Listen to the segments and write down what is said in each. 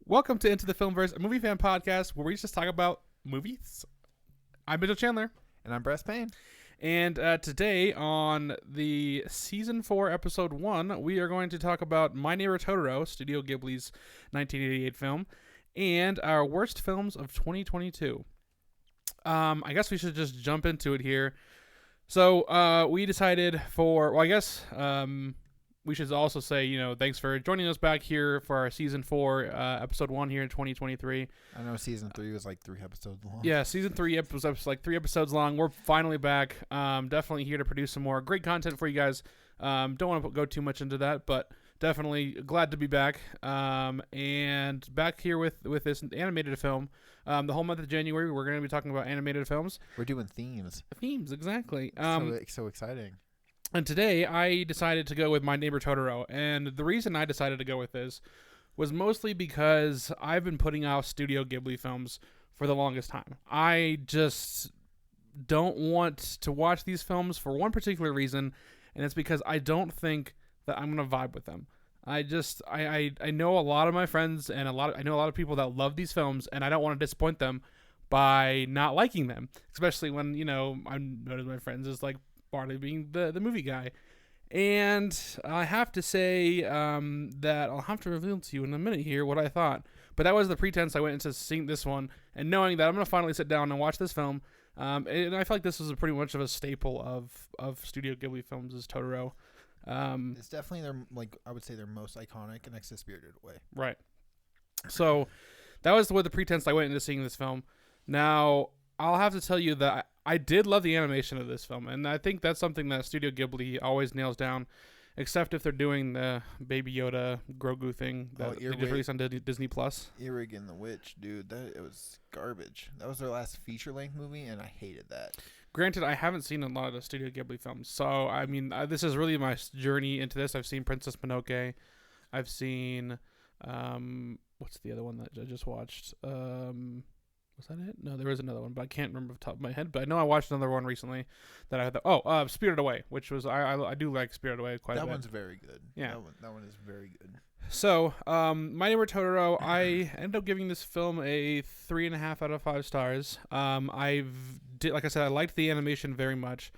Welcome to Into the Filmverse, a movie fan podcast where we just talk about movies. I'm Mytchel Chandler. And I'm Bryce Payne. And today on the Season 4, Episode 1, we are going to talk about My Neighbor Totoro, Studio Ghibli's 1988 film, and our worst films of 2022. I guess we should just jump into it here. So we decided we should also say, thanks for joining us back here for our Season 4, Episode 1 here in 2023. I know Season 3 was like 3 episodes long. Yeah, Season 3 was like 3 episodes long. We're finally back. Definitely here to produce some more great content for you guys. Don't want to go too much into that, but definitely glad to be back. And back here with this animated film. The whole month of January, we're going to be talking about animated films. We're doing themes. Themes, exactly. So exciting. And today, I decided to go with My Neighbor Totoro. And the reason I decided to go with this was mostly because I've been putting out Studio Ghibli films for the longest time. I just don't want to watch these films for one particular reason, and it's because I don't think that I'm going to vibe with them. I know a lot of my friends and I know a lot of people that love these films, and I don't want to disappoint them by not liking them, especially when, I'm known as my friends as like Barley being the movie guy. And I have to say that I'll have to reveal to you in a minute here what I thought. But that was the pretense I went into seeing this one and knowing that I'm going to finally sit down and watch this film. And I feel like this was pretty much of a staple of Studio Ghibli films is Totoro. It's definitely I would say their most iconic and spirited way. Right. So that was the pretense I went into seeing this film. Now, I'll have to tell you that I did love the animation of this film, and I think that's something that Studio Ghibli always nails down, except if they're doing the Baby Yoda Grogu thing that they just released on Disney+. Earwig and the Witch, dude, it was garbage. That was their last feature-length movie, and I hated that. Granted, I haven't seen a lot of Studio Ghibli films, so, I mean, this is really my journey into this. I've seen Princess Mononoke. I've seen, what's the other one that I just watched? Was that it? No, there was another one, but I can't remember off the top of my head. But I know I watched another one recently that I thought, Spirited Away, which was, I do like Spirited Away quite a bit. That one's very good. Yeah. That one is very good. So, My Neighbor Totoro, I ended up giving this film a 3.5 out of 5 stars. Like I said, I liked the animation very much.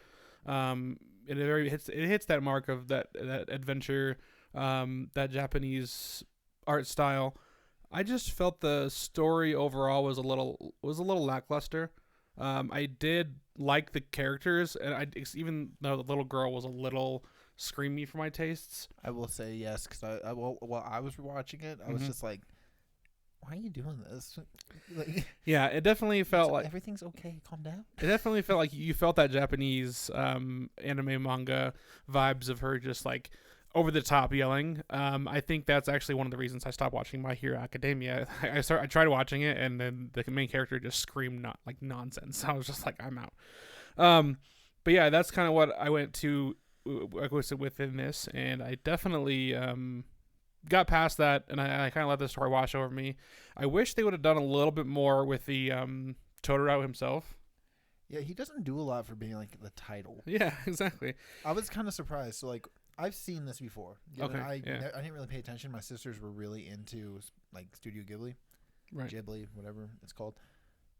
It hits that mark of that adventure, that Japanese art style. I just felt the story overall was a little lackluster. I did like the characters, and even though the little girl was a little screamy for my tastes. I will say yes, because while I was watching it, I was just like, why are you doing this? Yeah, it definitely felt like everything's okay. Calm down. It definitely felt like you felt that Japanese anime manga vibes of her just like over the top yelling. I think that's actually one of the reasons I stopped watching My Hero Academia. I tried watching it, and then the main character just screamed like nonsense. I was just like, I'm out. But yeah, that's kind of what I went to within this, and I definitely got past that, and I kind of let the story wash over me. I wish they would have done a little bit more with the Totoro himself. Yeah, he doesn't do a lot for being like the title. Yeah, exactly. I was kind of surprised. So like, I've seen this before. Okay. I didn't really pay attention. My sisters were really into like Studio Ghibli, right? Ghibli, whatever it's called.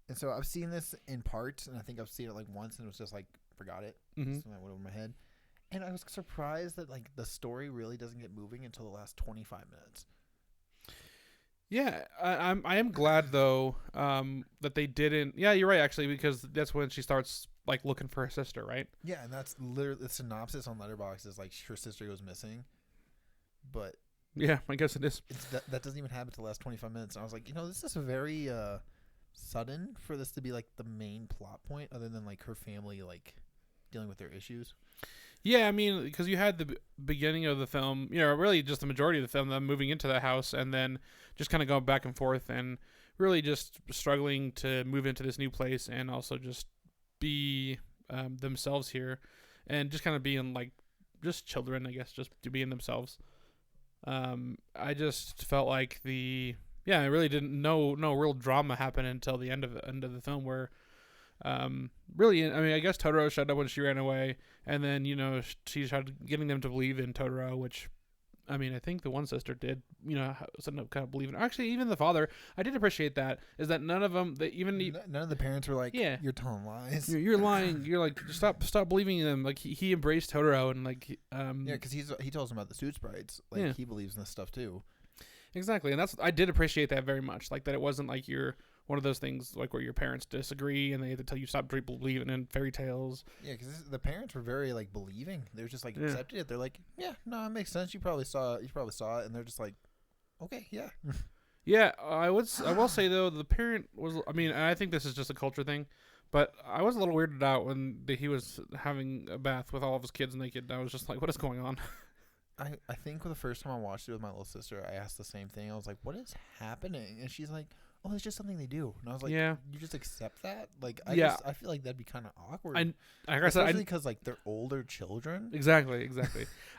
And so I've seen this in parts, and I think I've seen it like once, and it was just like forgot it. Mm-hmm. So that went over my head. And I was surprised that like the story really doesn't get moving until the last 25 minutes. Yeah, I am glad though that they didn't. Yeah, you're right actually, because that's when she starts like looking for her sister, right? Yeah, and that's literally the synopsis on Letterboxd is like her sister goes missing, but yeah, I guess it is. That doesn't even happen until the last 25 minutes. And I was like, this is very sudden for this to be like the main plot point, other than like her family like dealing with their issues. Yeah, I mean, because you had the beginning of the film, really just the majority of the film, them moving into the house and then just kind of going back and forth and really just struggling to move into this new place and also just be themselves here and just kind of being like just children, I guess, just to being themselves. I just felt like I really didn't know no real drama happen until the end of the film where really, I mean, I guess Totoro showed up when she ran away, and then she started getting them to believe in Totoro, which I mean, I think the one sister did, end up kind of believing. Actually, even the father, I did appreciate that. Is that none of them, None of the parents were like, yeah, you're telling lies. you're lying. You're like, stop believing in them. Like he embraced Totoro and like, yeah, because he tells them about the suit sprites. Like Yeah. he believes in this stuff too. Exactly, and I did appreciate that very much. Like that it wasn't like you're one of those things like where your parents disagree and they have to tell you stop believing in fairy tales. Yeah, because the parents were very like believing. They were just like Yeah. accepted it. They're like, yeah, no, it makes sense. You probably saw it, and they're just like, okay, yeah. Yeah, I will say though the parent was. I mean, I think this is just a culture thing, but I was a little weirded out when he was having a bath with all of his kids naked. I was just like, what is going on? I think the first time I watched it with my little sister, I asked the same thing. I was like, what is happening? And she's like, oh, it's just something they do. And I was like, Yeah. you just accept that? Like, I feel like that'd be kind of awkward. Like I said, especially because like they're older children. Exactly.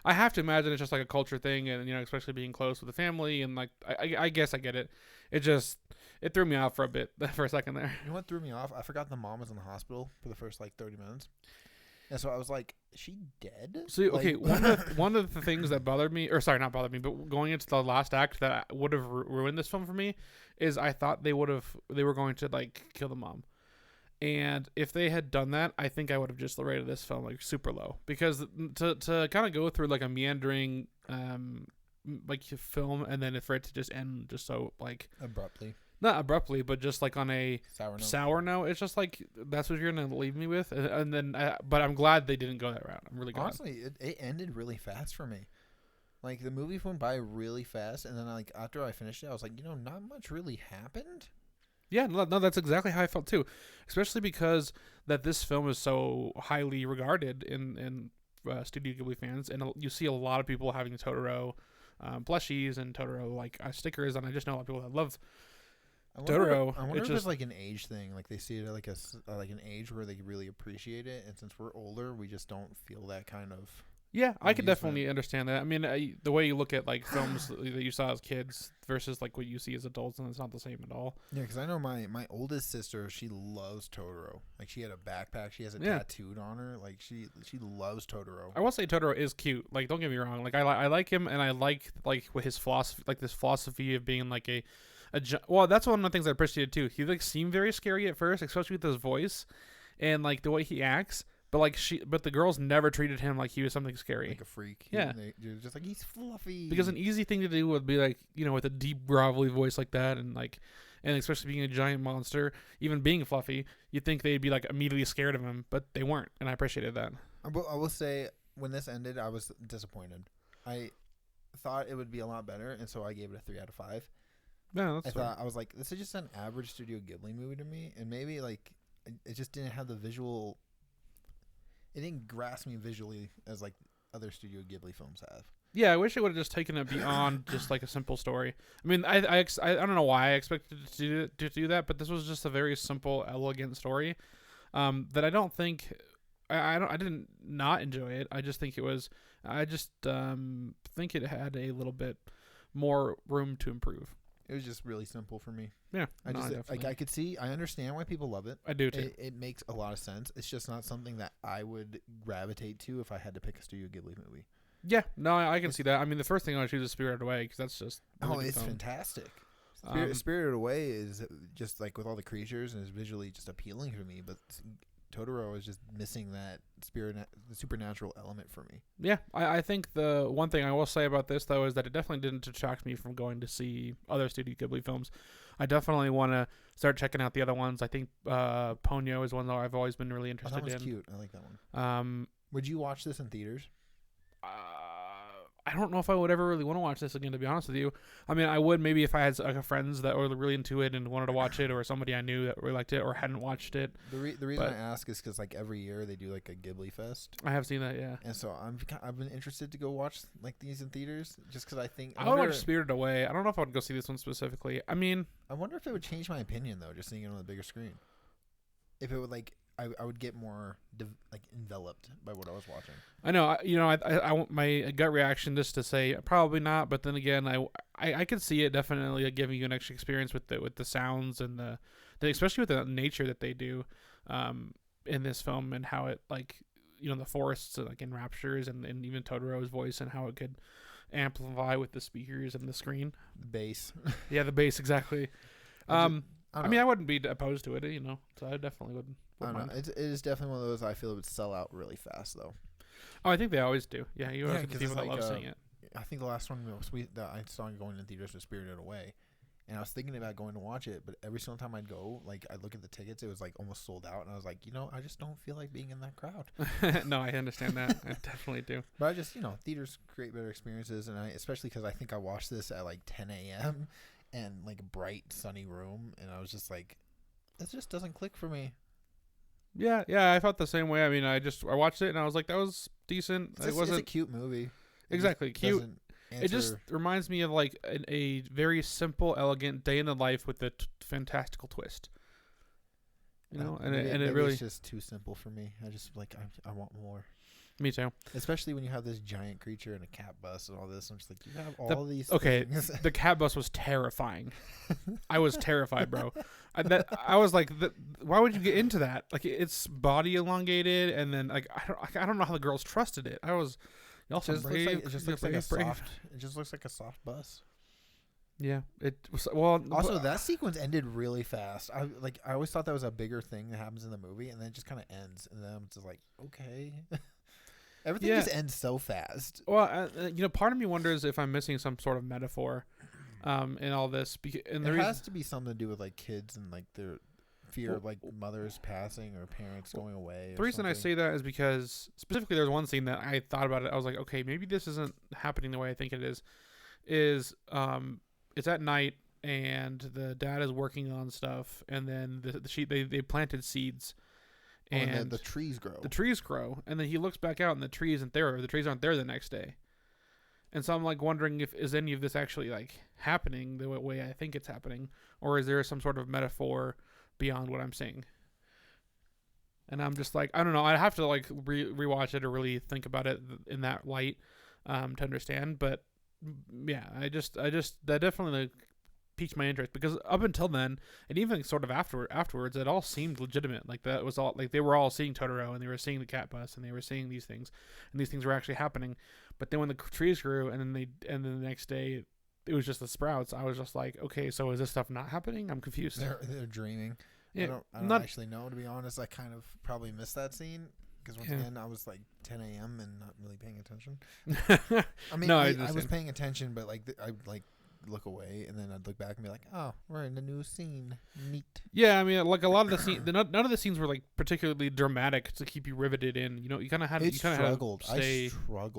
I have to imagine it's just like a culture thing, and especially being close with the family, and like I guess I get it. It threw me off for a bit for a second there. You know what threw me off? I forgot the mom was in the hospital for the first like 30 minutes. And so I was like, is she dead? So okay, one of the things that bothered me, or sorry, not bothered me, but going into the last act that would have ruined this film for me, is I thought they were going to like kill the mom, and if they had done that, I think I would have just rated this film like super low, because to kind of go through like a meandering like film and then for it to just end just so like Abruptly. Not abruptly, but just like on a sour note. It's just like that's what you're gonna leave me with, and then. But I'm glad they didn't go that route. I'm really glad. Honestly, it ended really fast for me. Like the movie went by really fast, and then like after I finished it, I was like, not much really happened. Yeah, no, that's exactly how I felt too, especially because that this film is so highly regarded in Studio Ghibli fans, and you see a lot of people having Totoro plushies and Totoro like stickers, and I just know a lot of people that love. Totoro. I wonder if it's like an age thing. Like they see it like like an age where they really appreciate it, and since we're older, we just don't feel that kind of. Yeah, I could definitely understand that. I mean, the way you look at like films that you saw as kids versus like what you see as adults, and it's not the same at all. Yeah, because I know my oldest sister, she loves Totoro. Like she had a backpack, she has it tattooed on her. Like she loves Totoro. I will say Totoro is cute. Like don't get me wrong. Like I like him, and I like with his philosophy, like this philosophy of being like well, that's one of the things I appreciated too. He like seemed very scary at first, especially with his voice and like the way he acts. But the girls never treated him like he was something scary, like a freak. Yeah, you're just like he's fluffy. Because an easy thing to do would be like with a deep grovelly voice like that, and especially being a giant monster, even being fluffy, you'd think they'd be like immediately scared of him, but they weren't, and I appreciated that. I will say when this ended, I was disappointed. I thought it would be a lot better, and so I gave it a 3 out of 5. No, that's I was like, this is just an average Studio Ghibli movie to me, and maybe like it just didn't have the visual. It didn't grasp me visually as like other Studio Ghibli films have. Yeah, I wish it would have just taken it beyond just like a simple story. I mean, I don't know why I expected it to do that, but this was just a very simple, elegant story that I don't think I didn't not enjoy it. I just think it was. I just think it had a little bit more room to improve. It was just really simple for me. Yeah, I understand why people love it. I do too. It makes a lot of sense. It's just not something that I would gravitate to if I had to pick a Studio Ghibli movie. Yeah, no, I can see that. I mean, the first thing I would choose is Spirited Away because that's just it's fantastic. Spirited Away is just like with all the creatures and is visually just appealing to me, but Totoro is just missing that the supernatural element for me. Yeah, I think the one thing I will say about this, though, is that it definitely didn't detract me from going to see other Studio Ghibli films. I definitely want to start checking out the other ones. I think Ponyo is one that I've always been really interested in. That one's cute. I like that one. Would you watch this in theaters? I don't know if I would ever really want to watch this again, to be honest with you. I mean, I would maybe if I had like friends that were really into it and wanted to watch it, or somebody I knew that really liked it or hadn't watched it. The reason I ask is because like every year they do like a Ghibli Fest. I have seen that, yeah. And so I've been interested to go watch like these in theaters just because I think I would watch Spirited Away. I don't know if I would go see this one specifically. I mean, I wonder if it would change my opinion though, just seeing it on the bigger screen. If it would like. I would get more enveloped by what I was watching. I know, I want my gut reaction just to say probably not, but then again, I could see it definitely giving you an extra experience with the sounds and the especially with the nature that they do in this film and how it the forests like enraptures and even Totoro's voice and how it could amplify with the speakers and the screen. Bass. Yeah, the bass, exactly. I mean, I wouldn't be opposed to it, you know. So I definitely wouldn't. I don't know. It is definitely one of those I feel it would sell out really fast though. Oh, I think they always do. Yeah, you have because people that love seeing it. I think the last one that I saw going in theaters was Spirited Away, and I was thinking about going to watch it, but every single time I'd go, like I'd look at the tickets, it was like almost sold out, and I was like, I just don't feel like being in that crowd. No, I understand that. I definitely do. But I just, theaters create better experiences, and especially because I think I watched this at like 10 a.m. and like a bright, sunny room, and I was just like, it just doesn't click for me. Yeah, I felt the same way. I mean, I watched it and I was like, that was decent. It wasn't a cute movie. Exactly, cute. It just reminds me of like a very simple, elegant day in the life with a fantastical twist. And it really it's just too simple for me. I just like I want more. Me too. Especially when you have this giant creature and a cat bus and all this. I'm just like, you have all these things. The cat bus was terrifying. I was terrified, bro. I was like, why would you get into that? Like, it's body elongated, and then like I don't know how the girls trusted it. I was also brave. It just looks like a soft. It just looks like a soft bus. Yeah, it was. Well, also that sequence ended really fast. I always thought that was a bigger thing that happens in the movie, and then it just kind of ends, and then I'm just like, okay. Everything just ends so fast. Well, part of me wonders if I'm missing some sort of metaphor in all this. And there has to be something to do with like kids and like their fear of like mothers passing or parents going away. The reason I say that is because specifically there's one scene that I thought about it. I was like, okay, maybe this isn't happening the way I think it is. It's at night and the dad is working on stuff, and then they planted seeds. And the trees grow. The trees grow, and then he looks back out, and the trees aren't there. Or the trees aren't there the next day. And so I'm like wondering is any of this actually like happening the way I think it's happening, or is there some sort of metaphor beyond what I'm seeing? And I'm just like, I don't know. I have to like rewatch it or really think about it in that light to understand. But yeah, I just that definitely like piqued my interest, because up until then, and even sort of afterwards, it all seemed legitimate. Like that was all like they were all seeing Totoro, and they were seeing the cat bus, and they were seeing these things, and these things were actually happening. But then when the trees grew, and then the next day it was just the sprouts, I was just like, okay, so is this stuff not happening? I'm confused. They're dreaming. Yeah, I don't actually know, to be honest. I kind of probably missed that scene because once again I was like 10 a.m. and not really paying attention. I mean, I was paying attention, but like I like look away, and then I'd look back and be like, oh, we're in a new scene. Neat. Yeah, I mean, like a lot of the scenes, none of the scenes were like particularly dramatic to keep you riveted in. You kind of had to stay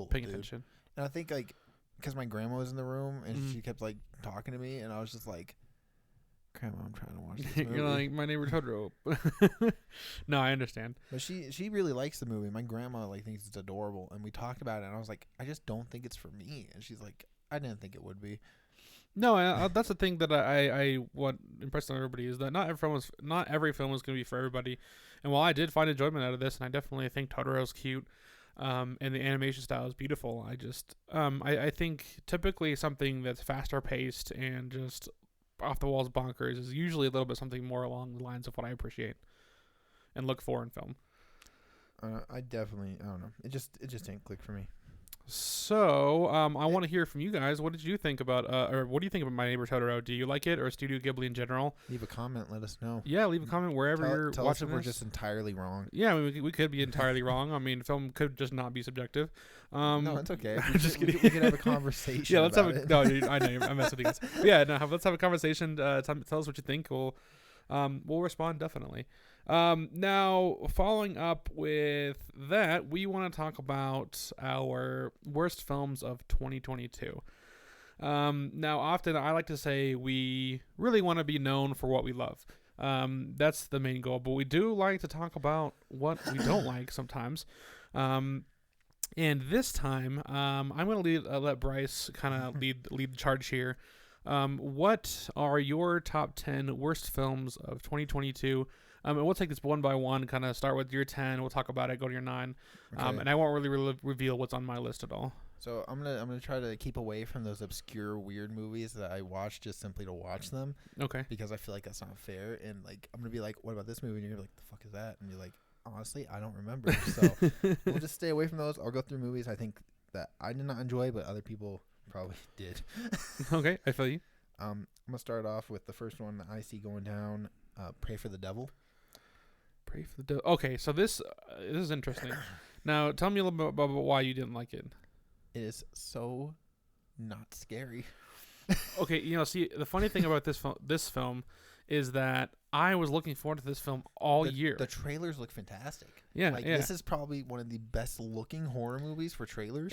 paying attention. And I think like because my grandma was in the room and she kept like talking to me, and I was just like, Grandma, I'm trying to watch this movie. You're like, my neighbor Totoro. No, I understand. But she really likes the movie. My grandma like thinks it's adorable, and we talked about it, and I was like, I just don't think it's for me. And she's like, I didn't think it would be. No, that's the thing that I want to impress on everybody, is that not every film is going to be for everybody. And while I did find enjoyment out of this, and I definitely think Totoro's cute, and the animation style is beautiful, I think typically something that's faster paced and just off the walls bonkers is usually a little bit something more along the lines of what I appreciate and look for in film. I don't know. It just didn't click for me. So, I want to hear from you guys. What did you think about, or what do you think about My Neighbor Totoro? Do you like it, or Studio Ghibli in general? Leave a comment. Let us know. Yeah, leave a comment wherever you're tell watching us if we're just entirely wrong. Yeah, we could be entirely wrong. I mean, film could just not be subjective. No, it's okay. Just kidding. We can have a conversation. Yeah, let's have a. No, I know I'm messing with you guys. Yeah, no, let's have a conversation. Tell us what you think. We'll respond definitely. Now, following up with that, we want to talk about our worst films of 2022. Now, often I like to say we really want to be known for what we love. That's the main goal, but we do like to talk about what we don't like sometimes. And this time, I'm going to let Bryce kind of lead the charge here. What are your top 10 worst films of 2022? And we'll take this one by one, kind of start with your 10. We'll talk about it, go to your 9. Okay. And I won't really reveal what's on my list at all. So I'm gonna try to keep away from those obscure, weird movies that I watch just simply to watch them. Okay. Because I feel like that's not fair. And like I'm gonna be like, what about this movie? And you're gonna be like, the fuck is that? And you're like, honestly, I don't remember. So we'll just stay away from those. I'll go through movies I think that I did not enjoy, but other people probably did. Okay, I feel you. I'm gonna start off with the first one that I see going down. Pray for the Devil. Pray for the Devil. Okay, so this is interesting. Now, tell me a little bit about why you didn't like it. It is so not scary. Okay, see, the funny thing about this film is that I was looking forward to this film all year. The trailers look fantastic. Yeah, This is probably one of the best looking horror movies for trailers.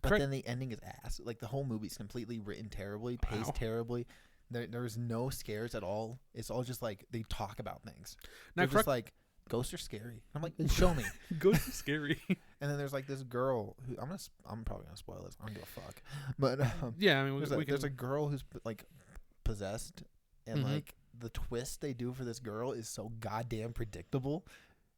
But then the ending is ass. Like, the whole movie's completely written terribly, paced terribly. There's no scares at all. It's all just like they talk about things. They're just like, ghosts are scary. I'm like, show me. Ghosts are scary. And then there's like this girl who I'm probably gonna spoil this. I don't give a fuck. But yeah, I mean, there's a girl who's like possessed, and like the twist they do for this girl is so goddamn predictable.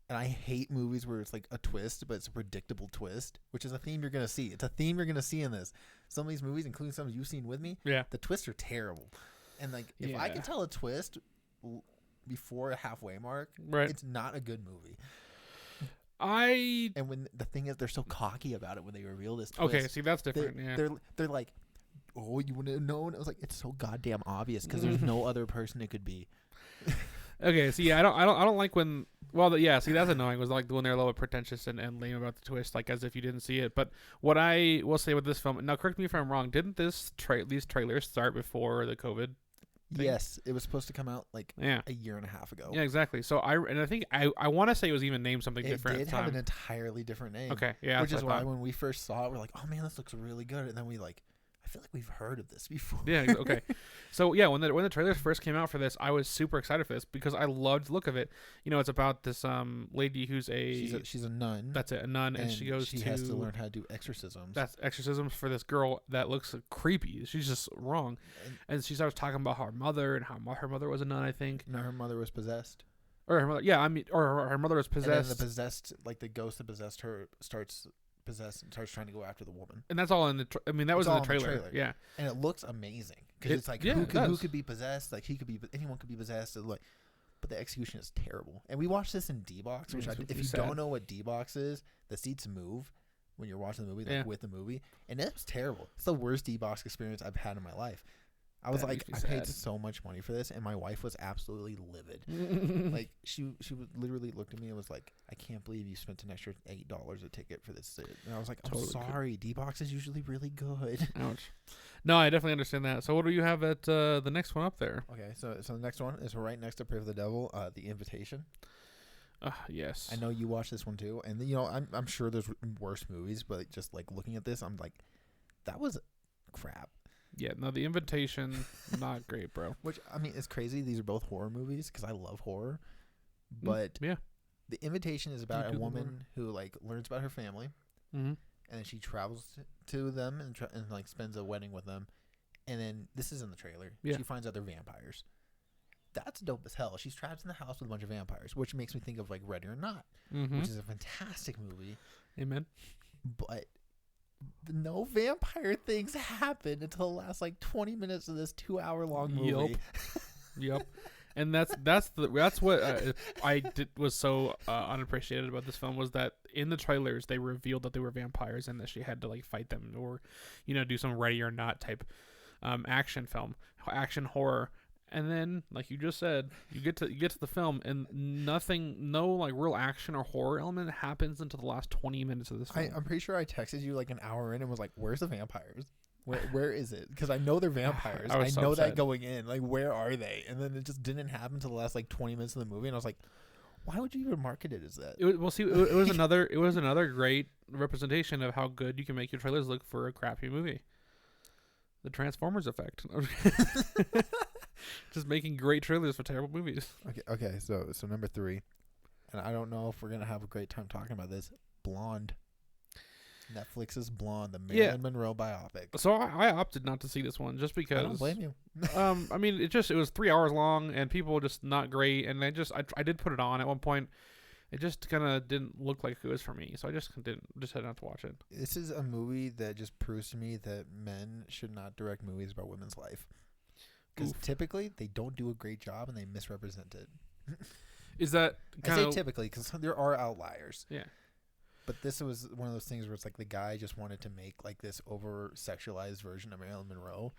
And I hate movies where it's like a twist, but it's a predictable twist, which is a theme you're going to see. It's a theme you're going to see in this. Some of these movies, including some you've seen with me, the twists are terrible. And like, if I can tell a twist before a halfway mark, it's not a good movie. And when the thing is, they're so cocky about it when they reveal this twist. Okay, see, that's different. They're like, oh, you wouldn't have known? I was like, it's so goddamn obvious because there's no other person it could be. Okay, see, I don't like when. Well, see, that's annoying. Was like when they're a little bit pretentious and lame about the twist, like as if you didn't see it. But what I will say with this film, now correct me if I'm wrong, didn't these trailers start before the COVID thing? Yes, it was supposed to come out like a year and a half ago. Yeah, exactly. So I think I want to say it was even named something different. It did have an entirely different name. Okay, yeah, which is why when we first saw it, we're like, oh man, this looks really good, and then we like. I feel like we've heard of this before. Yeah, okay. So yeah, when the trailers first came out for this, I was super excited for this because I loved the look of it. It's about this lady who's she's a nun. That's it, a nun, and she has to learn how to do exorcisms. That's exorcisms for this girl that looks creepy. She's just wrong, and she starts talking about her mother and how her mother was a nun. I think. No, her mother was possessed. Or her mother, or her mother was possessed. And then the possessed, like the ghost that possessed her, starts possessed and starts trying to go after the woman. And that's all in the that was in the trailer. Yeah. And it looks amazing because it's like who could be possessed? Like anyone could be possessed. Like, but the execution is terrible. And we watched this in D-Box, which if you don't know what D-Box is, the seats move when you're watching the movie, with the movie, and it was terrible. It's the worst D-Box experience I've had in my life. I was like, I paid so much money for this, and my wife was absolutely livid. Like she would literally looked at me and was like, "I can't believe you spent an extra $8 a ticket for this." And I was like, "I'm sorry. D-Box is usually really good." Ouch. No, I definitely understand that. So, what do you have at the next one up there? Okay, so the next one is right next to Pray for the Devil, The Invitation. Yes. I know you watched this one too, and I'm sure there's worse movies, but just like looking at this, I'm like, that was crap. Yeah, no, The Invitation, not great, bro. Which, I mean, it's crazy. These are both horror movies because I love horror. But The Invitation is about a woman who, like, learns about her family. And then she travels to them and like, spends a wedding with them. And then, this is in the trailer, she finds out they're vampires. That's dope as hell. She's trapped in the house with a bunch of vampires, which makes me think of, like, Ready or Not, which is a fantastic movie. Amen. But no vampire things happen until the last like 20 minutes of this 2-hour-long movie. Yep. And that's what was so unappreciated about this film was that in the trailers they revealed that they were vampires and that she had to like fight them or do some Ready or Not type action horror. And then, like you just said, you get to the film, and no like real action or horror element happens until the last 20 minutes of this film. I'm pretty sure I texted you like an hour in and was like, "Where's the vampires? Where is it?" Because I know they're vampires. I know that going in. Like, where are they? And then it just didn't happen until the last like 20 minutes of the movie, and I was like, "Why would you even market it as that?" It was another great representation of how good you can make your trailers look for a crappy movie. The Transformers effect. Just making great trailers for terrible movies. Okay. So number 3, and I don't know if we're gonna have a great time talking about this. Blonde. Netflix's Blonde, the Marilyn Monroe biopic. So I opted not to see this one just because. I don't blame you. I mean, it was 3 hours long and people just not great, and I did put it on at one point. It just kind of didn't look like it was for me, so I just had not to watch it. This is a movie that just proves to me that men should not direct movies about women's life. Because typically, they don't do a great job and they misrepresent it. Is that I say typically because there are outliers. Yeah. But this was one of those things where it's like the guy just wanted to make like this over sexualized version of Marilyn Monroe.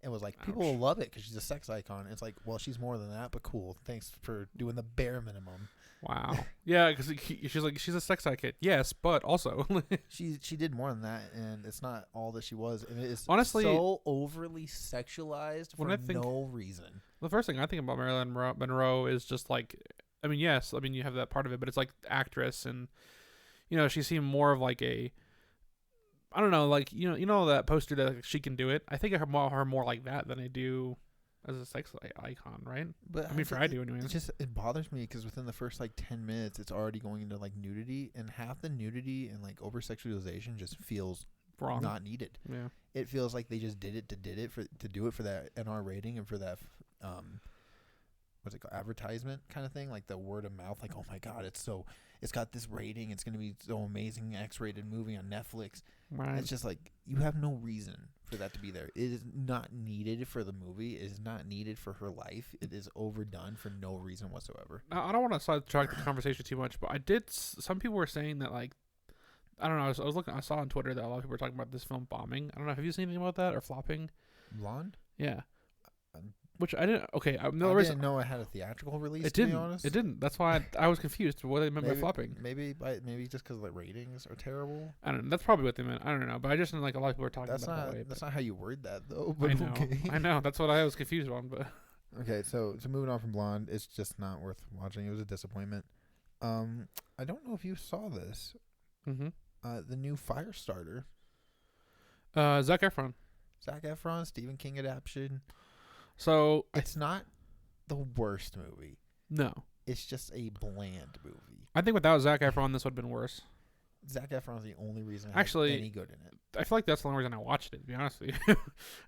And was like, people will love it because she's a sex icon. It's like, well, she's more than that, but cool. Thanks for doing the bare minimum. Wow. Yeah, because she's like, she's a sex icon. Yes, but also. she did more than that, and it's not all that she was. And it is honestly so overly sexualized for no reason. The first thing I think about Marilyn Monroe is just like, I mean, yes, I mean, you have that part of it, but it's like actress, and, you know, she seemed more of like a, I don't know, like, you know that poster that like, she can do it. I think of her more like that than I do as a sex icon, right? But I mean, I do anyway. It bothers me because within the first like 10 minutes, it's already going into like nudity, and half the nudity and like over sexualization just feels wrong, not needed. Yeah, it feels like they just did it to do it for that NR rating and for that what's it called, advertisement kind of thing, like the word of mouth, like, oh my god, it's got this rating, it's gonna be so amazing, X-rated movie on Netflix. Right. It's just like, you have no reason for that to be there. It is not needed for the movie. It is not needed for her life. It is overdone for no reason whatsoever. I don't want to sidetrack the conversation too much, but some people were saying that, like, I don't know, I saw on Twitter that a lot of people were talking about this film bombing. I don't know, have you seen anything about that or flopping? Blonde? Yeah. Which I didn't. Okay, I didn't know it had a theatrical release. It didn't. To be honest, it didn't. That's why I was confused. What they meant by flopping? Maybe just because the ratings are terrible. I don't know. That's probably what they meant. I don't know. But I just know, like, a lot of people were talking about that way. That's not how you word that though. But I know. Okay. I know. That's what I was confused on. But okay, so moving on from Blonde, it's just not worth watching. It was a disappointment. I don't know if you saw this. Mm-hmm. The new Firestarter. Zac Efron, Stephen King adaptation. So it's not the worst movie. No. It's just a bland movie. I think without Zac Efron, this would have been worse. Zac Efron is the only reason actually had any good in it. I feel like that's the only reason I watched it, to be honest with you.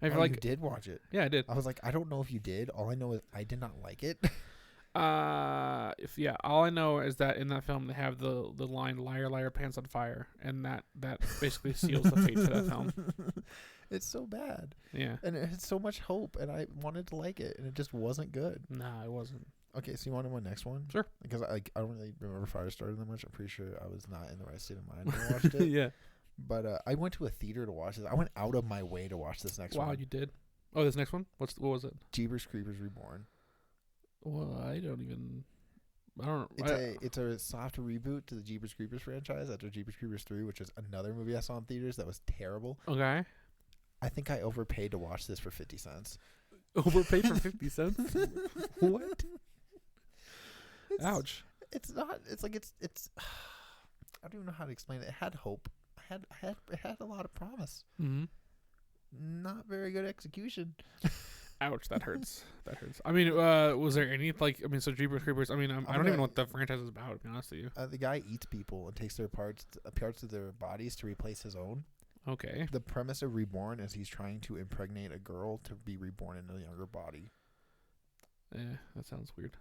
I feel like you did watch it. Yeah, I did. I was like, I don't know if you did. All I know is I did not like it. All I know is that in that film they have the line "Liar, liar, pants on fire," and that basically seals the fate for that film. It's so bad. Yeah. And it had so much hope, and I wanted to like it, and it just wasn't good. Nah, it wasn't. Okay, so you want to my next one? Sure. Because I don't really remember Firestarter that much. I'm pretty sure I was not in the right state of mind when I watched it. Yeah. But I went to a theater to watch this. I went out of my way to watch this next one. Wow, you did? Oh, this next one? What was it? Jeepers Creepers Reborn. Well, It's a soft reboot to the Jeepers Creepers franchise after Jeepers Creepers 3, which is another movie I saw in theaters that was terrible. Okay. I think I overpaid to watch this for 50 cents. Overpaid for 50 cents? What? Ouch. It's not. It's like it's. I don't even know how to explain it. It had hope. It had a lot of promise. Mm-hmm. Not very good execution. Ouch, that hurts. That hurts. I mean, was there any, like, I mean, so Jeepers Creepers, I mean, I don't even know what the franchise is about, to be honest with you. The guy eats people and takes their parts of their bodies to replace his own. Okay. The premise of Reborn is he's trying to impregnate a girl to be reborn in a younger body. Yeah, that sounds weird.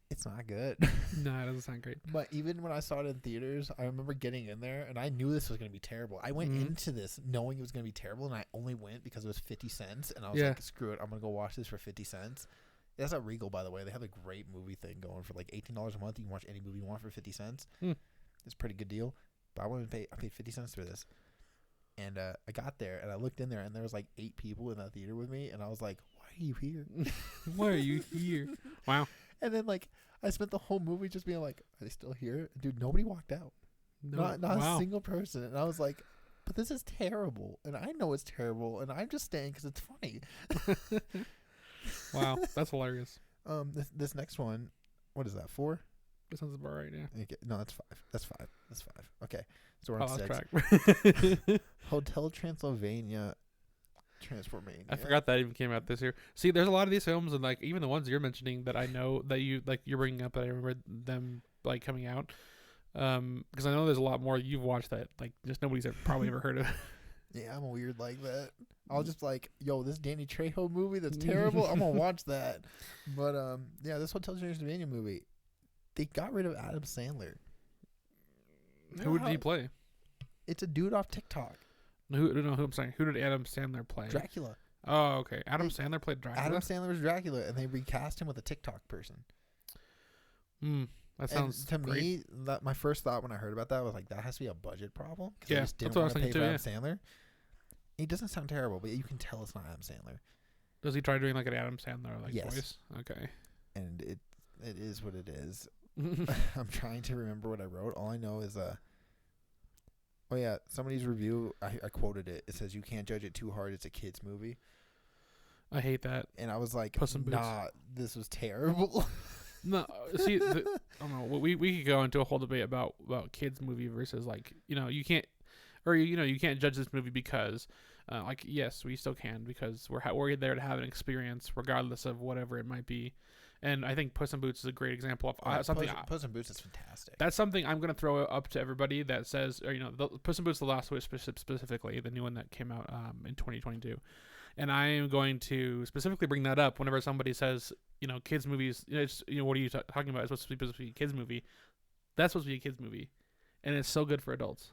It's not good. No, it doesn't sound great. But even when I saw it in theaters, I remember getting in there, and I knew this was going to be terrible. I went into this knowing it was going to be terrible, and I only went because it was 50 cents, and I was like, screw it, I'm going to go watch this for 50 cents. That's at Regal, by the way. They have a great movie thing going for like $18 a month. You can watch any movie you want for 50 cents. It's a pretty good deal. But I paid 50 cents for this. And I got there, and I looked in there, and there was like 8 people in that theater with me, and I was like, why are you here? Why are you here? Wow. And then, like, I spent the whole movie just being like, are they still here? Dude, nobody walked out. No, not a single person. And I was like, but this is terrible. And I know it's terrible, and I'm just staying because it's funny. Wow, that's hilarious. This next one, what is that, 4? That sounds about right, yeah. Okay, no, that's 5. That's 5. Okay, so we're on 6. Track. Hotel Transylvania. Transformania. I forgot that even came out this year. See, there's a lot of these films, and like even the ones you're mentioning that I know that you're bringing up that I remember them like coming out. Because I know there's a lot more you've watched that like just nobody's probably ever heard of. Yeah, I'm weird like that. I'll just like, yo, this Danny Trejo movie that's terrible. I'm gonna watch that. But yeah, this Hotel Transylvania movie, they got rid of Adam Sandler. Who did he play? It's a dude off TikTok. Who I'm saying? Who did Adam Sandler play? Dracula. Oh, okay. Adam Sandler played Dracula. Adam Sandler was Dracula, and they recast him with a TikTok person. That sounds to great. me. My first thought when I heard about that was like, that has to be a budget problem. Yeah, I just didn't want to pay for Adam Sandler. He doesn't sound terrible, but you can tell it's not Adam Sandler. Does he try doing like an Adam Sandler yes. voice? Okay. And it is what it is. I'm trying to remember what I wrote. All I know is oh yeah, somebody's review. I quoted it. It says, "You can't judge it too hard. It's a kids movie." I hate that. And I was like, Puss in Boots. "Nah, this was terrible." No, see, I don't know. We could go into a whole debate about kids movie versus you can't, or you can't judge this movie because, yes, we still can because we're there to have an experience regardless of whatever it might be. And I think Puss in Boots is a great example of something. Puss in Boots is fantastic. That's something I'm going to throw up to everybody that says, or Puss in Boots: The Last Wish specifically, the new one that came out in 2022. And I am going to specifically bring that up whenever somebody says, kids movies. What are you talking about? It's supposed to be a kids movie. That's supposed to be a kids movie, and it's so good for adults.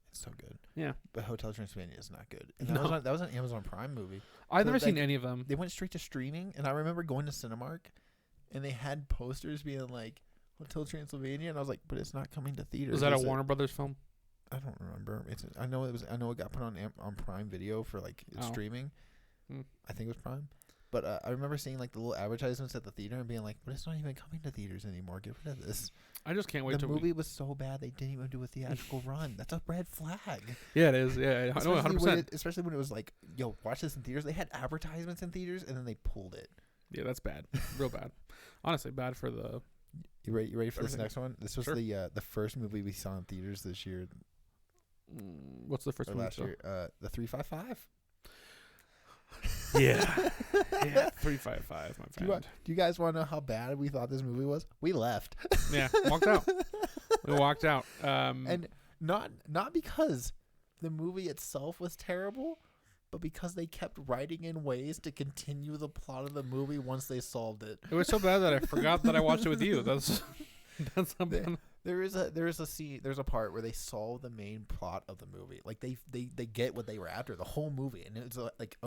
It's so good. Yeah, but Hotel Transylvania is not good. And that was an Amazon Prime movie. I've never seen any of them. They went straight to streaming, and I remember going to Cinemark, and they had posters being like Hotel Transylvania, and I was like, but it's not coming to theaters. Was that a Warner Brothers film? I don't remember. I know it got put on Prime Video for streaming. I think it was Prime. But I remember seeing like the little advertisements at the theater and being like, but it's not even coming to theaters anymore. Get rid of this. I just can't wait. The movie was so bad they didn't even do a theatrical run. That's a red flag. Yeah, it is. Yeah, I know 100%. Especially when it was like, yo, watch this in theaters. They had advertisements in theaters and then they pulled it. Yeah, that's bad. Real bad. Honestly, bad for the... You ready for this next one? This was the first movie we saw in theaters this year. What's the first movie last year? The 355. Yeah. 355, my friend. Do you guys want to know how bad we thought this movie was? We left. Yeah, walked out. We walked out. And not because the movie itself was terrible, but because they kept writing in ways to continue the plot of the movie once they solved it. It was so bad that I forgot that I watched it with you. That's something. There's a part where they solve the main plot of the movie. Like they get what they were after the whole movie, and it's like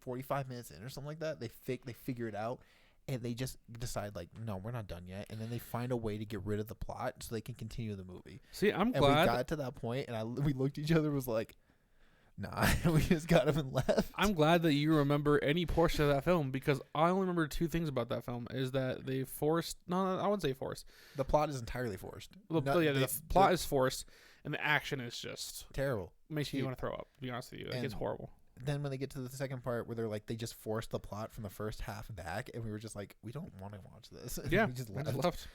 45 minutes in or something like that. They figure it out, and they just decide like, no, we're not done yet. And then they find a way to get rid of the plot so they can continue the movie. See, I'm glad we got to that point, and we looked at each other and was like, nah, we just got up and left. I'm glad that you remember any portion of that film because I only remember two things about that film: is that they forced. No, I wouldn't say forced. The plot is entirely forced. The plot is forced, and the action is just terrible. Makes you want to throw up. To be honest with you, it's horrible. Then when they get to the second part where they're like, they just forced the plot from the first half back, and we were just like, we don't want to watch this. Yeah, we just left.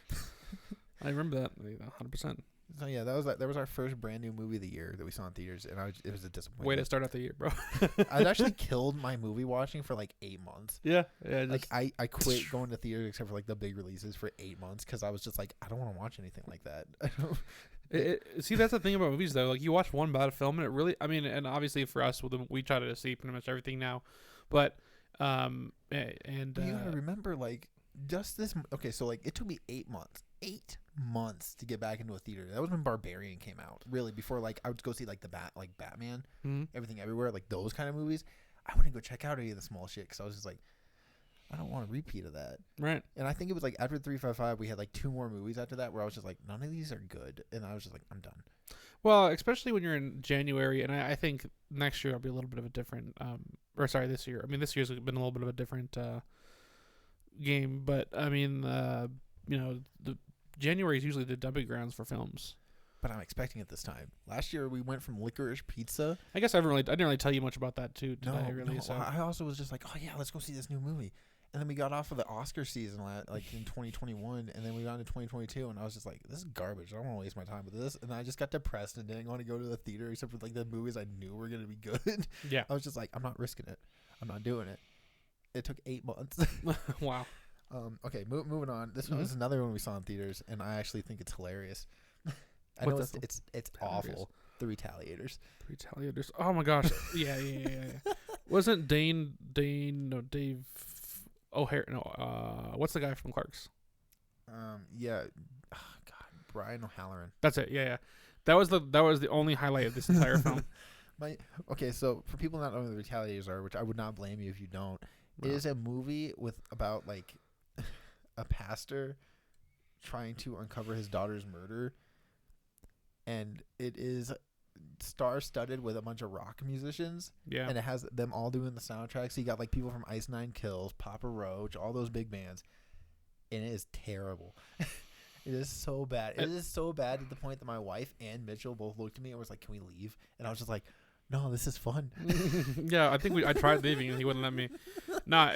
I remember that 100%. So yeah, that was our first brand new movie of the year that we saw in theaters, and it was a disappointment. Way to start out the year, bro. I'd actually killed my movie watching for like 8 months. Yeah. Like I quit going to theaters except for like the big releases for 8 months because I was just like, I don't want to watch anything like that. See, that's the thing about movies though. Like you watch one bad film and it really, I mean, and obviously for us, we try to see pretty much everything now, but you gotta remember like just this. Okay, so like it took me 8 months. 8 months to get back into a theater. That was when Barbarian came out. Really, before like I would go see like Batman, Everything Everywhere, like those kind of movies. I wouldn't go check out any of the small shit because I was just like, I don't want a repeat of that. Right. And I think it was like after 355, we had like 2 more movies after that where I was just like, none of these are good, and I was just like, I'm done. Well, especially when you're in January, and I think next year will be a little bit of a different. This year. I mean, this year's been a little bit of a different game, but I mean, the January is usually the dumping grounds for films. But I'm expecting it this time. Last year we went from Licorice Pizza. I guess I didn't really tell you much about that too. I also was just like, oh yeah, let's go see this new movie. And then we got off of the Oscar season like in 2021, and then we got into 2022, and I was just like, this is garbage. I don't want to waste my time with this. And I just got depressed and didn't want to go to the theater except for like the movies I knew were gonna be good. Yeah. I was just like, I'm not risking it. I'm not doing it. It took 8 months. Wow. Okay, moving on. This one is another one we saw in theaters, and I actually think it's hilarious. I know it's awful. The Retaliators. Oh my gosh. Yeah. Wasn't Dave O'Hare? No. What's the guy from Clerks? Yeah. Oh, God, Brian O'Halloran. That's it. Yeah. That was the only highlight of this entire film. Okay, so for people not knowing who the Retaliators are, which I would not blame you if you don't, it is a movie about like a pastor trying to uncover his daughter's murder, and it is star-studded with a bunch of rock musicians. Yeah, and it has them all doing the soundtrack. So you got like people from Ice Nine Kills, Papa Roach, all those big bands, and it is terrible. It is so bad. It is so bad to the point that my wife and Mytchel both looked at me and was like, "Can we leave?" And I was just like, "No, this is fun." Yeah, I think I tried leaving and he wouldn't let me. Nah,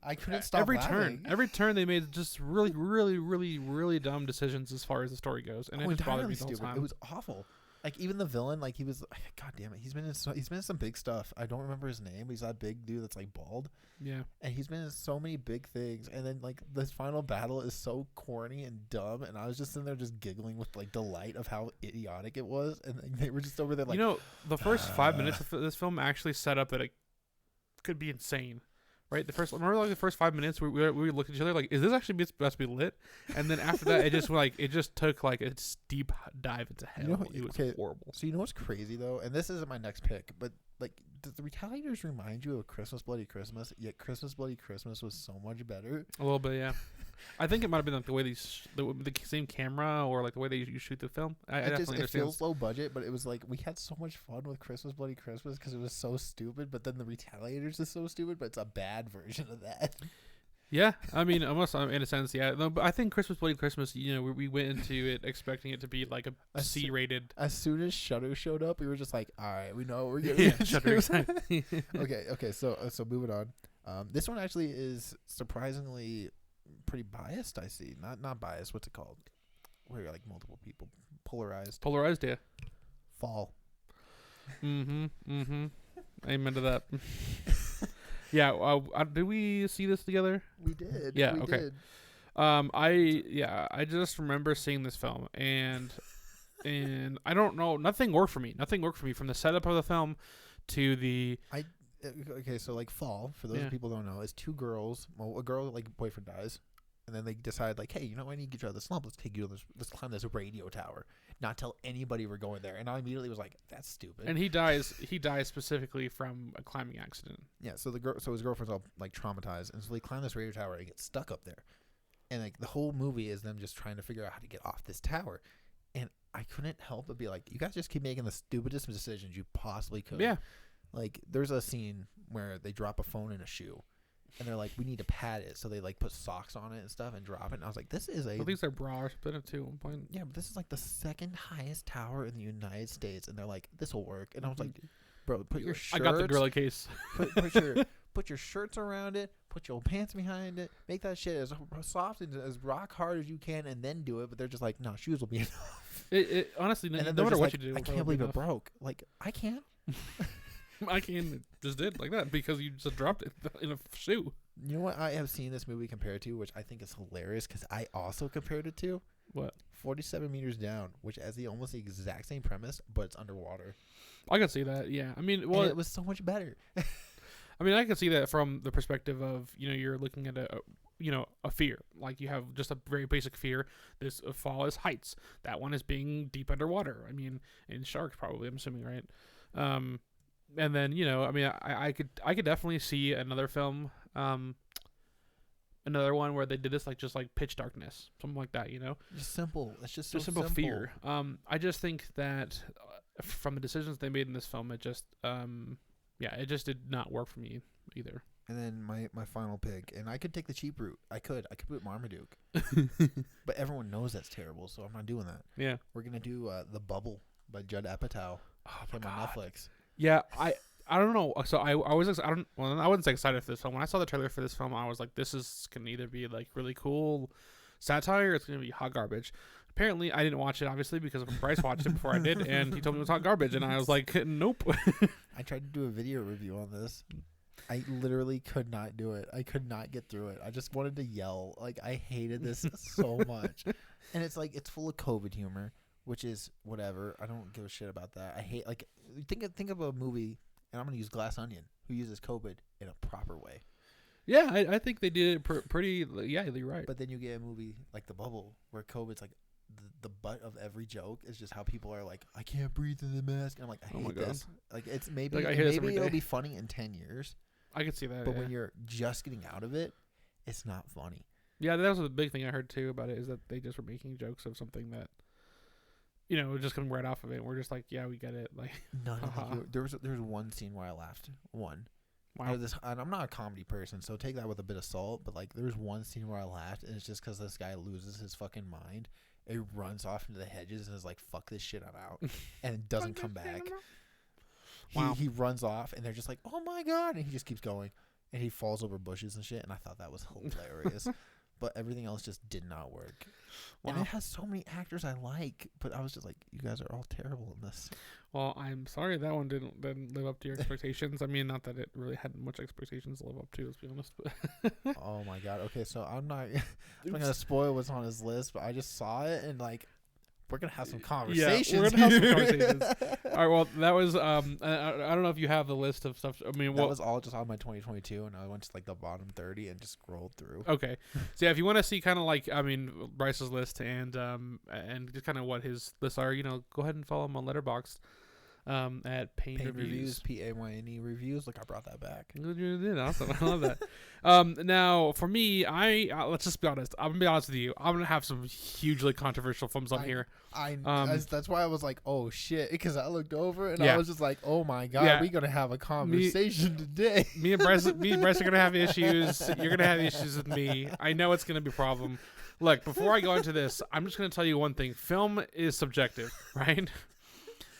I couldn't stop laughing. Every turn they made just really, really, really, really dumb decisions as far as the story goes, and it just bothered me the whole time. It was awful. Like even the villain, like he was, God damn it, he's been in some big stuff. I don't remember his name, but he's that big dude that's like bald. Yeah, and he's been in so many big things. And then like this final battle is so corny and dumb, and I was just in there just giggling with like delight of how idiotic it was. And they were just over there like, the first 5 minutes of this film actually set up that it could be insane. Right, the first 5 minutes we looked at each other like, is this actually supposed to be lit? And then after that, it just took like a steep dive into hell. It was horrible. So you know what's crazy though, and this isn't my next pick, but like, does the Retaliators remind you of Christmas Bloody Christmas? Yet Christmas Bloody Christmas was so much better. A little bit, yeah. I think it might have been like the way the same camera or like the way you shoot the film. I definitely understand. It feels low budget, but it was like we had so much fun with Christmas Bloody Christmas because it was so stupid. But then the Retaliators is so stupid, but it's a bad version of that. Yeah, I mean, almost in a sense, yeah. No, but I think Christmas Bloody Christmas, we went into it expecting it to be like a C-rated. As soon as Shudder showed up, we were just like, all right, we know what we're getting. Yeah, Shudder, exactly. Okay. So moving on. This one actually is surprisingly pretty biased. I see, not biased. What's it called? Where you're like multiple people polarized. Polarized, yeah. Fall. Amen to that. Yeah, did we see this together? We did. Yeah, okay. I just remember seeing this film and I don't know, nothing worked for me. Nothing worked for me from the setup of the film to the okay, so like Fall, for those people who don't know, is two girls. Well, a girl like boyfriend dies, and then they decide like, hey, I need to get you out of the slump. Let's climb this radio tower. Not tell anybody we're going there. And I immediately was like, that's stupid. And he dies specifically from a climbing accident. Yeah, so his girlfriend's all like traumatized, and so they climb this radio tower and get stuck up there. And like the whole movie is them just trying to figure out how to get off this tower. And I couldn't help but be like, you guys just keep making the stupidest decisions you possibly could. Yeah. Like there's a scene where they drop a phone in a shoe. And they're like, we need to pad it. So they like put socks on it and stuff and drop it. And I was like, this is at least their bra are split up too at one point. Yeah, but this is like the second highest tower in the United States. And they're like, this will work. And I was like, bro, put your shirts. I got the gorilla case. put your shirts around it. Put your pants behind it. Make that shit as soft and as rock hard as you can, and then do it. But they're just like, no, shoes will be enough. It honestly, no matter what you do, I can't believe it broke. Like, I can't. I just did like that because you just dropped it in a shoe. You know what I have seen this movie compared to, which I think is hilarious because I also compared it to? What? 47 Meters Down, which has almost the exact same premise, but it's underwater. I can see that, yeah. I mean, well, it was so much better. I mean, I can see that from the perspective of, you're looking at a fear. Like you have just a very basic fear. This fall is heights. That one is being deep underwater. I mean, and sharks probably, I'm assuming, right? And then, I mean, I could definitely see another film, another one where they did this, like just like Pitch Darkness, something like that, Just simple. It's just simple fear. I just think that from the decisions they made in this film, it just, it just did not work for me either. And then my final pick, and I could take the cheap route. I could put Marmaduke, but everyone knows that's terrible, so I'm not doing that. Yeah, we're gonna do The Bubble by Judd Apatow. Came on Netflix. Yeah, I don't know. So I wasn't excited for this film. When I saw the trailer for this film, I was like, this can either be like really cool satire, or it's gonna be hot garbage. Apparently, I didn't watch it obviously because Bryce watched it before I did, and he told me it was hot garbage, and I was like, nope. I tried to do a video review on this. I literally could not do it. I could not get through it. I just wanted to yell. Like, I hated this so much. And it's like, it's full of COVID humor, which is whatever. I don't give a shit about that. I hate, like, think of a movie, and I'm going to use Glass Onion, who uses COVID in a proper way. Yeah, I think they did it pretty, yeah, you're right. But then you get a movie like The Bubble, where COVID's like, the butt of every joke is just how people are like, I can't breathe in the mask. And I'm like, I hate this. Like, it's maybe it'll be funny in 10 years. I could see that. But when you're just getting out of it, it's not funny. Yeah, that was the big thing I heard too about it, is that they just were making jokes of something that, just coming right off of it. And we're just like, yeah, we get it. Like, there was one scene where I laughed. One. Wow. And I'm not a comedy person, so take that with a bit of salt. But like, there's one scene where I laughed, and it's just because this guy loses his fucking mind. He runs off into the hedges and is like, "Fuck this shit, I'm out," and doesn't come back. Wow. He runs off, and they're just like, "Oh my god!" And he just keeps going, and he falls over bushes and shit. And I thought that was hilarious. But everything else just did not work. Wow. And it has so many actors I like, but I was just like, you guys are all terrible in this. Well, I'm sorry that one didn't live up to your expectations. I mean, not that it really had much expectations to live up to, let's be honest. But oh my god. Okay, so I'm not gonna spoil what's on his list, but I just saw it and like, we're gonna have some conversations. Yeah, we're gonna have some conversations. All right. Well, that was I don't know if you have the list of stuff. I mean, that was all just on my 2022, and I went to like the bottom 30 and just scrolled through. Okay. So yeah, if you want to see kind of like, I mean, Bryce's list and just kind of what his lists are, go ahead and follow him on Letterboxd. At Payne Reviews. Payne Reviews. Look, I brought that back. You did. Awesome. I love that. Now for me, let's just be honest. I'm gonna be honest with you. I'm gonna have some hugely controversial films on here. That's why I was like, oh shit, because I looked over and I was just like, oh my god, we're gonna have a conversation today. Me and Bryce are gonna have issues. You're gonna have issues with me. I know it's gonna be a problem. Look, before I go into this, I'm just gonna tell you one thing. Film is subjective, right?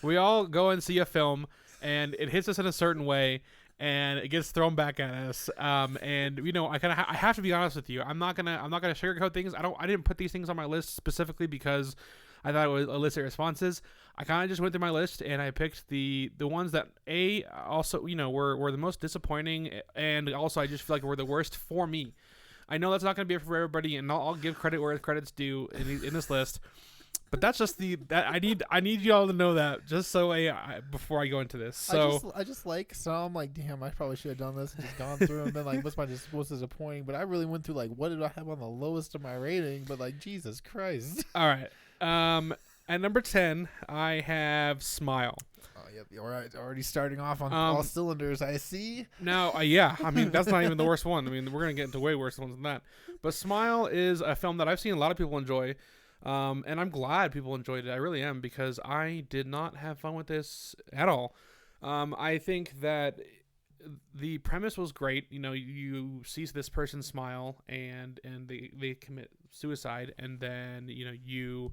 We all go and see a film, and it hits us in a certain way, and it gets thrown back at us. And I have to be honest with you. I'm not gonna sugarcoat things. I didn't put these things on my list specifically because I thought it would elicit responses. I kind of just went through my list and I picked the ones that also were the most disappointing, and also I just feel like were the worst for me. I know that's not gonna be for everybody, and I'll give credit where credit's due in this list. But that's just I need y'all to know that just so before I go into this. So I just like some like, damn, I probably should have done this and just gone through and been like, what's disappointing? But I really went through like, what did I have on the lowest of my rating? But like, Jesus Christ. All right. At number 10, I have Smile. Oh, yep. All right. Already starting off on all cylinders, I see. No, yeah. I mean, that's not even the worst one. I mean, we're gonna get into way worse ones than that. But Smile is a film that I've seen a lot of people enjoy. And I'm glad people enjoyed it. I really am, because I did not have fun with this at all. I think that the premise was great. You see this person smile and they commit suicide, and then you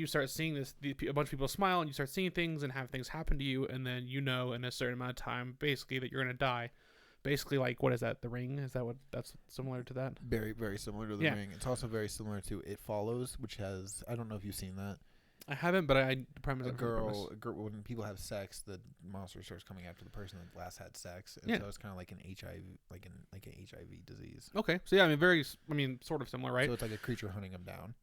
start seeing a bunch of people smile, and you start seeing things and have things happen to you, and then in a certain amount of time basically that you're gonna die. Basically, like, what is that? The Ring? Is that what? That's similar to that? Very, very similar to The Ring. It's also very similar to It Follows, which has, I don't know if you've seen that. I haven't, but I promise. A girl, when people have sex, the monster starts coming after the person that last had sex, and so it's kind of like an HIV, like an HIV disease. Okay, so yeah, sort of similar, right? So it's like a creature hunting them down.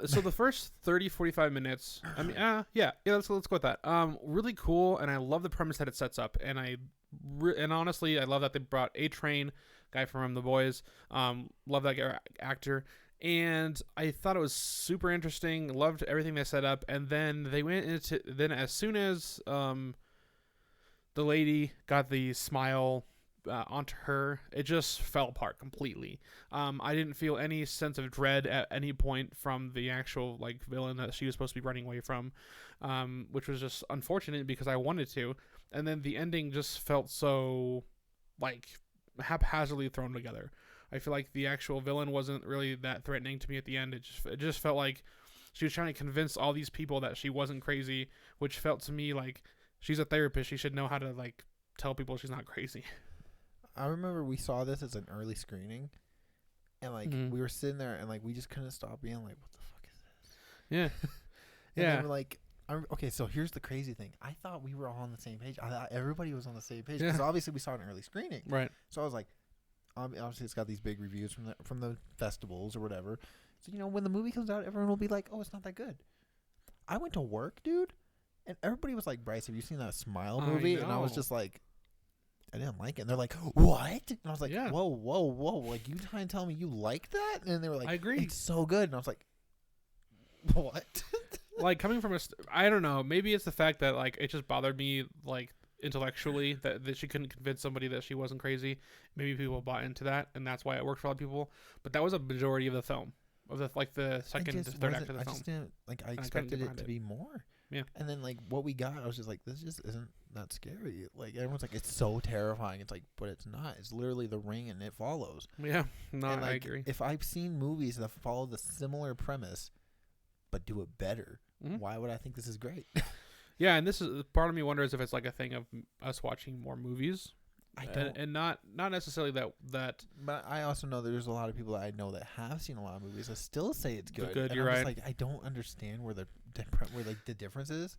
So the first 30, 45 minutes, let's go with that. Really cool, and I love the premise that it sets up, and and honestly, I love that they brought A-Train, guy from The Boys. Love that actor, and I thought it was super interesting. Loved everything they set up, and then they went into as soon as the lady got the smile onto her, it just fell apart completely. I didn't feel any sense of dread at any point from the actual villain that she was supposed to be running away from, which was just unfortunate because I wanted to. And then the ending just felt so haphazardly thrown together. I feel like the actual villain wasn't really that threatening to me at the end. It just felt like she was trying to convince all these people that she wasn't crazy, which felt to me like she's a therapist. She should know how to tell people she's not crazy. I remember we saw this as an early screening, and we were sitting there and we just couldn't stop being like, what the fuck is this? Yeah. Yeah. Then we're okay, so here's the crazy thing. I thought we were all on the same page. I thought everybody was on the same page because obviously we saw an early screening. Right. So I was like, obviously it's got these big reviews from the festivals or whatever. So, when the movie comes out, everyone will be like, oh, it's not that good. I went to work, dude, and everybody was like, Bryce, have you seen that Smile movie? And I was just like, I didn't like it. And they're like, what? And I was like, whoa. Like, you trying to tell me you like that? And they were like, I agree. It's so good. And I was like, what? Coming from I don't know, maybe it's the fact that it just bothered me intellectually, that she couldn't convince somebody that she wasn't crazy. Maybe people bought into that, and that's why it worked for a lot of people. But that was a majority of the film, of the second to third act of the film. I just didn't I expected it to be more. Yeah. And then what we got, I was just like, this just isn't that scary. Everyone's like, it's so terrifying. It's like, but it's not. It's literally The Ring, and it follows. Yeah. No, I agree. If I've seen movies that follow the similar premise, but do it better, why would I think this is great? Yeah, and this is part of me wonders if it's like a thing of us watching more movies. I don't, and not necessarily that. But I also know there's a lot of people that I know that have seen a lot of movies that still say it's good. Good, and you're I'm right. Just I don't understand where the difference is,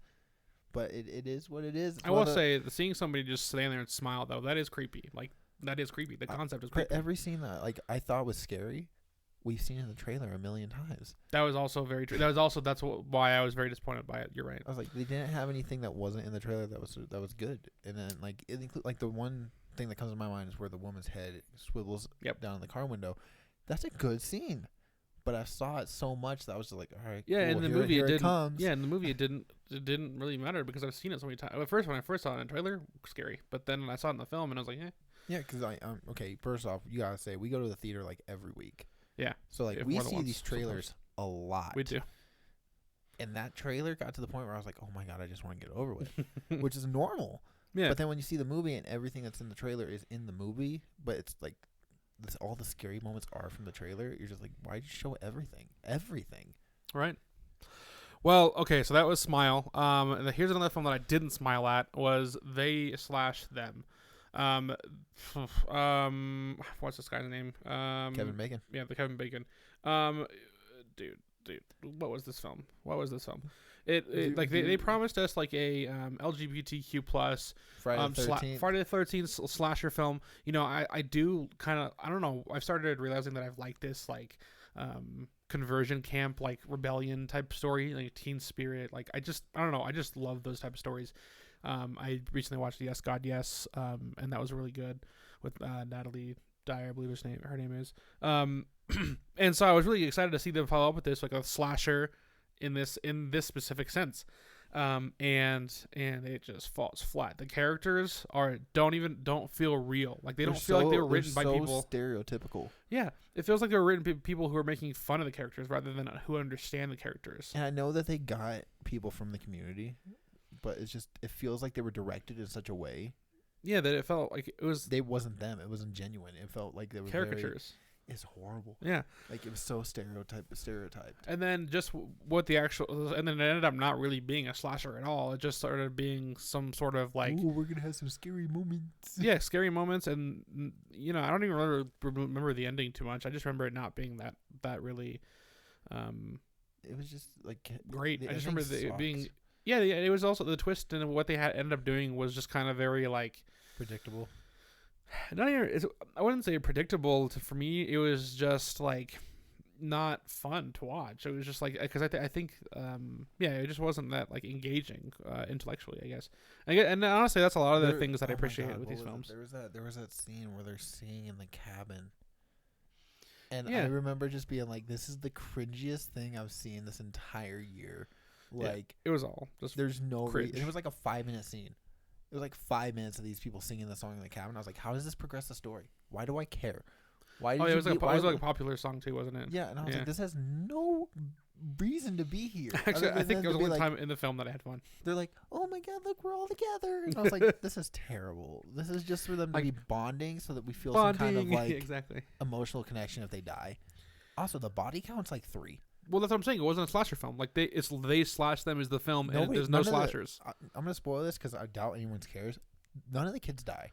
but it is what it is. I will say, seeing somebody just stand there and smile though, that is creepy. That is creepy. The concept is creepy. But every scene that I thought was scary, we've seen in the trailer a million times. That was also very true. Why I was very disappointed by it. You're right. I was like, they didn't have anything that wasn't in the trailer that was good, and then it include the one thing that comes to my mind is where the woman's head swivels down in the car window. That's a good scene, but I saw it so much that I was just like, all right, yeah. Cool, in the movie, it didn't. Yeah, in the movie, it didn't really matter because I've seen it so many times. At first, when I first saw it in the trailer, scary, but then I saw it in the film, and I was like, yeah, because okay. First off, you gotta say we go to the theater every week. Yeah. So we see these trailers a lot. We do. And that trailer got to the point where I was like, oh my god, I just want to get it over with, which is normal. Yeah. But then when you see the movie and everything that's in the trailer is in the movie, but it's all the scary moments are from the trailer, you're just like, why'd you show everything? Everything. Right. Well, okay, so that was Smile. Here's another film that I didn't smile at was They/Them. What's this guy's name? Kevin Bacon. Yeah, the Kevin Bacon. Dude, what was this film? They promised us a LGBTQ plus Friday the 13th slasher film. I do kind of, I don't know, I've started realizing that I've liked this conversion camp rebellion type story, Teen Spirit. I don't know, I just love those type of stories. I recently watched Yes God Yes, and that was really good with Natalie Dyer, I believe her name is. And so I was really excited to see them follow up with this, a slasher in this specific sense. And it just falls flat. The characters don't feel real. They don't feel like they were written by people. Stereotypical. Yeah, it feels like they were written by people who are making fun of the characters rather than who understand the characters. And I know that they got people from the community, but it feels like they were directed in such a way. Yeah, that it felt like it was. They wasn't them. It wasn't genuine. It felt like they were caricatures. It's horrible. Yeah, it was so stereotyped. And then just what the actual, and then it ended up not really being a slasher at all. It just started being some sort of ooh, we're gonna have some scary moments. Yeah, scary moments, and I don't even remember the ending too much. I just remember it not being that really. It was just great. I just remember it being. Yeah, it was also the twist, and what they had ended up doing was just kind of very predictable. Not even. I wouldn't say predictable. For me, it was just not fun to watch. It was just because I think it just wasn't that engaging intellectually, I guess. And honestly, that's a lot of the things that I appreciate with these films. There was that scene where they're singing in the cabin. And I remember just being like, this is the cringiest thing I've seen this entire year. It was all just there's no cringe. It was a 5-minute scene. It was 5 minutes of these people singing the song in the cabin. I was like, how does this progress the story? Why do I care? Why? Did it was a popular song too, wasn't it? Yeah, and I was like, this has no reason to be here. Actually, I think there was one time in the film that I had fun. They're like, oh my god, look, we're all together. And I was like, this is terrible. This is just for them to be bonding so that we feel some kind of exactly emotional connection if they die. Also, the body count's 3. Well, that's what I'm saying. It wasn't a slasher film. They slash them as the film, and there's no slashers. I'm gonna spoil this because I doubt anyone cares. None of the kids die.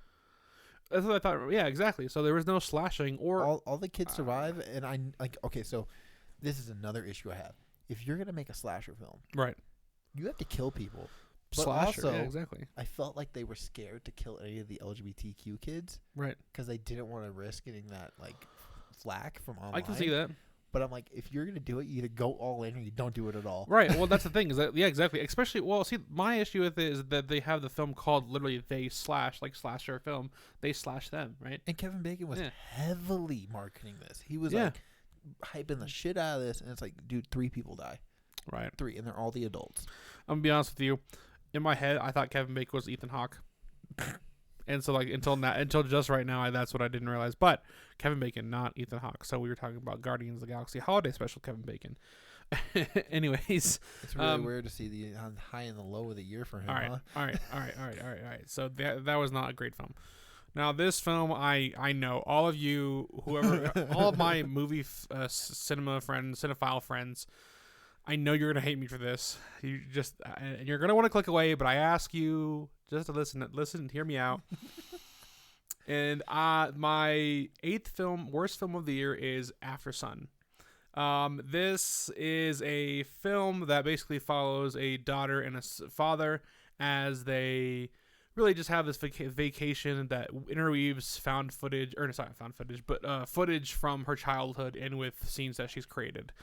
That's what I thought. Yeah, exactly. So there was no slashing, or all the kids survive. And okay, so this is another issue I have. If you're gonna make a slasher film, right, you have to kill people. But slasher, also, yeah, exactly. I felt like they were scared to kill any of the LGBTQ kids, right? Because they didn't want to risk getting that flack from online. I can see that. But I'm like, if you're going to do it, you either go all in or you don't do it at all. Right. Well, that's the thing. Is that exactly. Especially, see, my issue with it is that they have the film called literally They Slash, slasher film. They slash them, right? And Kevin Bacon was heavily marketing this. He was hyping the shit out of this. And it's like, dude, 3 people die. Right. 3. And they're all the adults. I'm going to be honest with you. In my head, I thought Kevin Bacon was Ethan Hawke. And so, like, until just right now, that's what I didn't realize. But Kevin Bacon, not Ethan Hawke. So we were talking about Guardians of the Galaxy Holiday Special Kevin Bacon. Anyways, it's really weird to see the high and the low of the year for him. All right. So that was not a great film. Now this film, I know all of you, whoever, all of my movie cinema friends, cinephile friends. I know you're gonna hate me for this. And you're gonna want to click away, but I ask you just to listen, hear me out. And my worst film of the year is After Sun. This is a film that basically follows a daughter and a father as they really just have this vacation that interweaves footage from her childhood and with scenes that she's created.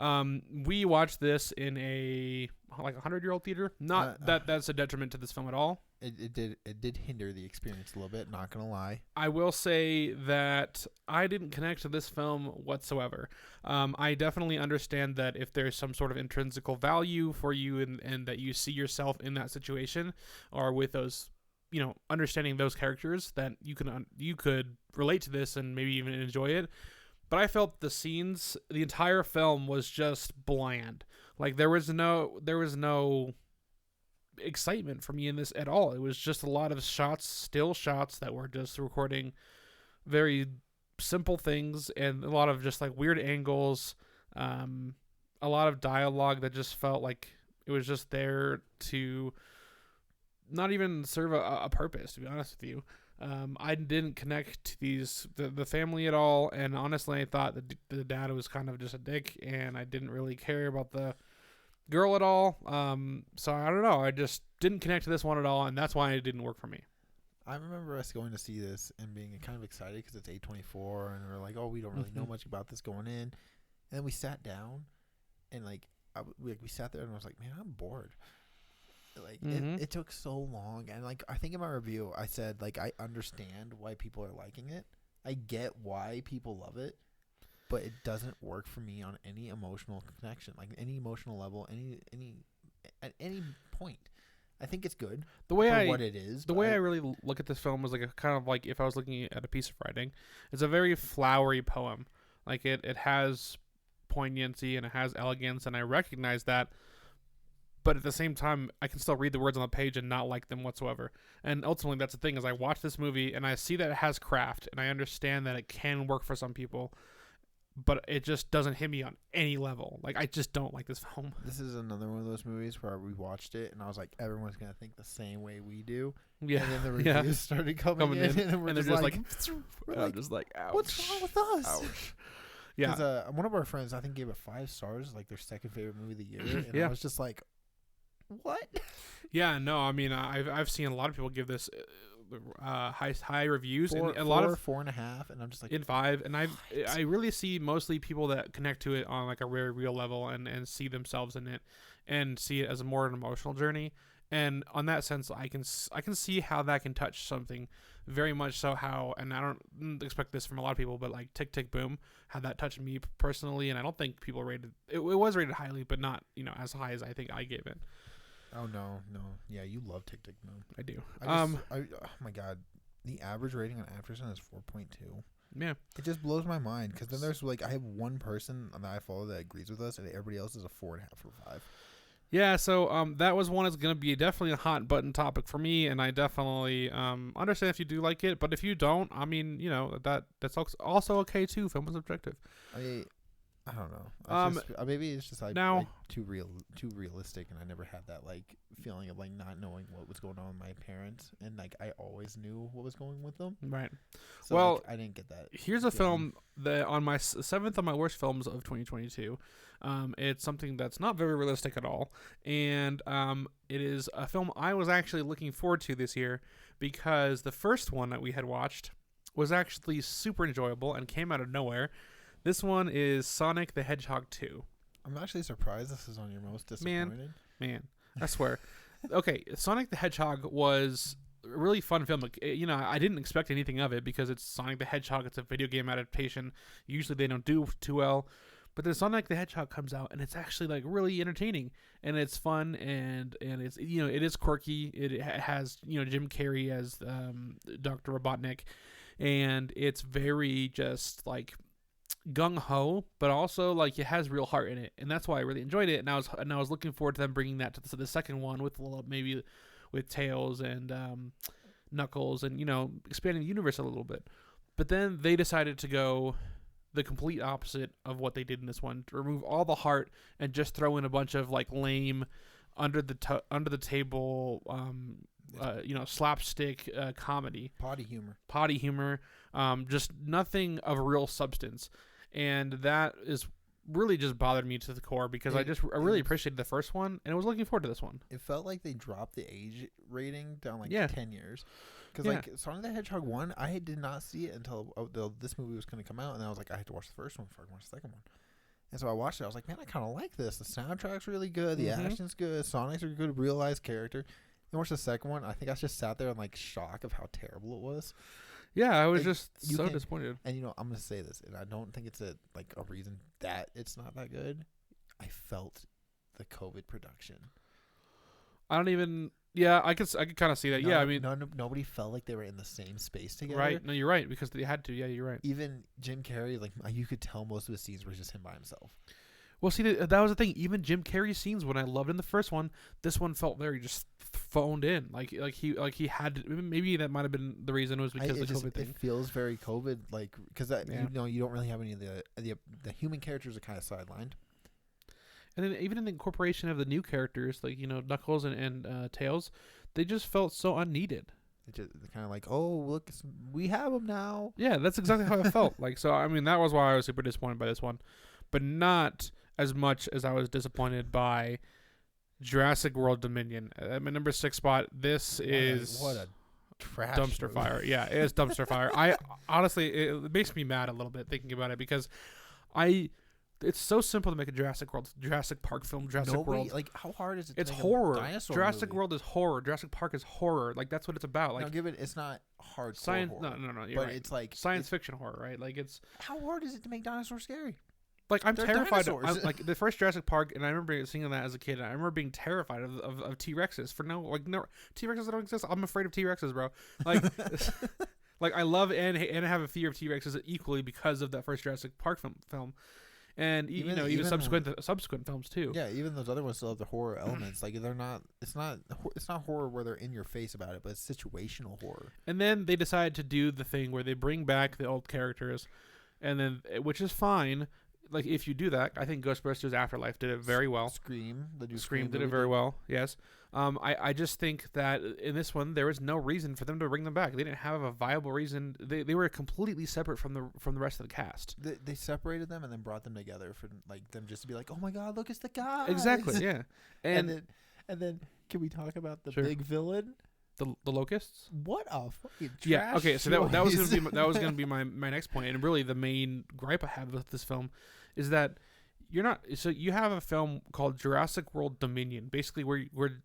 We watched this in a 100-year-old theater. Not that's a detriment to this film at all. It did hinder the experience a little bit, not gonna lie. I will say that I didn't connect to this film whatsoever. I definitely understand that if there's some sort of intrinsical value for you and that you see yourself in that situation or with those, understanding those characters, that you could relate to this and maybe even enjoy it. But I felt the entire film was just bland. Like there was no excitement for me in this at all. It was just a lot of still shots that were just recording very simple things and a lot of just like weird angles. A lot of dialogue that just felt like it was just there to not even serve a purpose, to be honest with you. I didn't connect to the family at all, and honestly I thought the dad was kind of just a dick, and I didn't really care about the girl at all. So I don't know, I just didn't connect to this one at all, and that's why it didn't work for me. I remember us going to see this and being kind of excited because it's A24, and we're like, oh, we don't really know much about this going in, and then we sat down, and we sat there, and I was like, man, I'm bored. Like it took so long, and like I think in my review I said like I understand why people are liking it. I get why people love it, but it doesn't work for me on any emotional connection, like any emotional level, at any point. I think it's good what it is. The way I really look at this film was like a kind of like if I was looking at a piece of writing. It's a very flowery poem. Like it has poignancy and it has elegance, and I recognize that. But at the same time, I can still read the words on the page and not like them whatsoever. And ultimately, that's the thing, is I watch this movie and I see that it has craft, and I understand that it can work for some people, but it just doesn't hit me on any level. Like, I just don't like this film. This is another one of those movies where we watched it and I was like, everyone's going to think the same way we do. Yeah. And then the reviews started coming in and we're just like, I'm just like, ouch. What's wrong with us? Ouch. Yeah. Because one of our friends, I think, gave it 5 stars, like their second favorite movie of the year. And I was just like, what? Yeah, no, I mean, I've seen a lot of people give this high reviews, and a lot of 4.5, and I'm just like in 5, and I really see mostly people that connect to it on like a very real level and see themselves in it and see it as more an emotional journey. And on that sense, I can see how that can touch something very much so. And I don't expect this from a lot of people, but like Tick Tick Boom, how that touched me personally, and I don't think people rated it. It was rated highly, but not as high as I think I gave it. Oh no, yeah, you love Tick Tick Boom. I do. Oh my god, the average rating on After Sun is 4.2. Yeah, it just blows my mind because then there's like I have one person that I follow that agrees with us, and everybody else is a 4.5 or 5. Yeah, so that was one that's going to be definitely a hot button topic for me, and I definitely understand if you do like it, but if you don't, I mean, that's also okay too. Film is objective. I don't know. Maybe it's just like too realistic, and I never had that like feeling of like not knowing what was going on with my parents, and like I always knew what was going with them. Right. So well, I didn't get that. Here's a film that on my 7th of my worst films of 2022. It's something that's not very realistic at all, and it is a film I was actually looking forward to this year because the first one that we had watched was actually super enjoyable and came out of nowhere. This one is Sonic the Hedgehog 2. I'm actually surprised this is on your most disappointed. Man, I swear. Okay, Sonic the Hedgehog was a really fun film. I didn't expect anything of it because it's Sonic the Hedgehog. It's a video game adaptation. Usually they don't do too well. But then Sonic the Hedgehog comes out, and it's actually like really entertaining, and it's fun, and it's it is quirky. It has Jim Carrey as Dr. Robotnik, and it's very just like gung ho, but also like it has real heart in it, and that's why I really enjoyed it. And I was looking forward to them bringing that to the second one with maybe with Tails and Knuckles, and expanding the universe a little bit. But then they decided to go the complete opposite of what they did in this one, to remove all the heart and just throw in a bunch of like lame under the table slapstick comedy, potty humor, just nothing of real substance. And that is really just bothered me to the core, because I really appreciated the first one, and I was looking forward to this one. It felt like they dropped the age rating down 10 years. Because like Sonic the Hedgehog 1, I did not see it until this movie was going to come out, and I was like, I had to watch the first one before I watch the second one. And so I watched it. I was like, man, I kind of like this. The soundtrack's really good. The action's good. Sonic's a good realized character. Then watched the second one. I think I just sat there in like shock of how terrible it was. Yeah, I was disappointed. And I'm gonna say this, and I don't think it's a reason that it's not that good. I felt the COVID production. I could kind of see that. I mean, nobody felt like they were in the same space together. Right? No, you're right, because they had to. Yeah, you're right. Even Jim Carrey, like you could tell most of the scenes were just him by himself. Well, see, that was the thing. Even Jim Carrey's scenes, when I loved in the first one, this one felt very just phoned in. Like he had to, maybe that might have been the reason, was because of the COVID thing. It feels very COVID, like, because you don't really have any of the human characters are kind of sidelined. And then even in the incorporation of the new characters, like Knuckles and Tails, they just felt so unneeded. They're kind of like, oh look, we have them now. Yeah, that's exactly how I felt. Like, so I mean, that was why I was super disappointed by this one, but not as much as I was disappointed by Jurassic World Dominion. At my number 6 spot, this is what a trash dumpster movie. Fire. Yeah, it is dumpster fire. I honestly, it makes me mad a little bit thinking about it, because it's so simple to make a Jurassic Park film. World. Like, how hard is it? It's to make horror. A dinosaur Jurassic movie? World is horror. Jurassic Park is horror. Like, that's what it's about. Like, now, it's not hardcore science. horror. No. You're but right. It's like science fiction horror, right? Like, it's how hard is it to make dinosaurs scary? Like, I'm terrified. Like the first Jurassic Park, and I remember seeing that as a kid. And I remember being terrified of T-Rexes for no T-Rexes that don't exist. I'm afraid of T-Rexes, bro. Like, like I love and have a fear of T-Rexes equally because of that first Jurassic Park film. And even subsequent films too. Yeah, even those other ones still have the horror elements. Like, they're not. It's not horror where they're in your face about it, but it's situational horror. And then they decide to do the thing where they bring back the old characters, and then, which is fine. Like, if you do that, I think Ghostbusters Afterlife did it very well. Scream did it very well. Yes. I just think that in this one there was no reason for them to bring them back. They didn't have a viable reason. They were completely separate from the rest of the cast. They separated them and then brought them together for like them just to be like, oh my god, look, it's the guy. Exactly. Yeah. And then can we talk about the big villain? The locusts? What a fucking trash. Yeah, okay, so that was gonna be my next point, and really the main gripe I have with this film is that you have a film called Jurassic World Dominion, basically where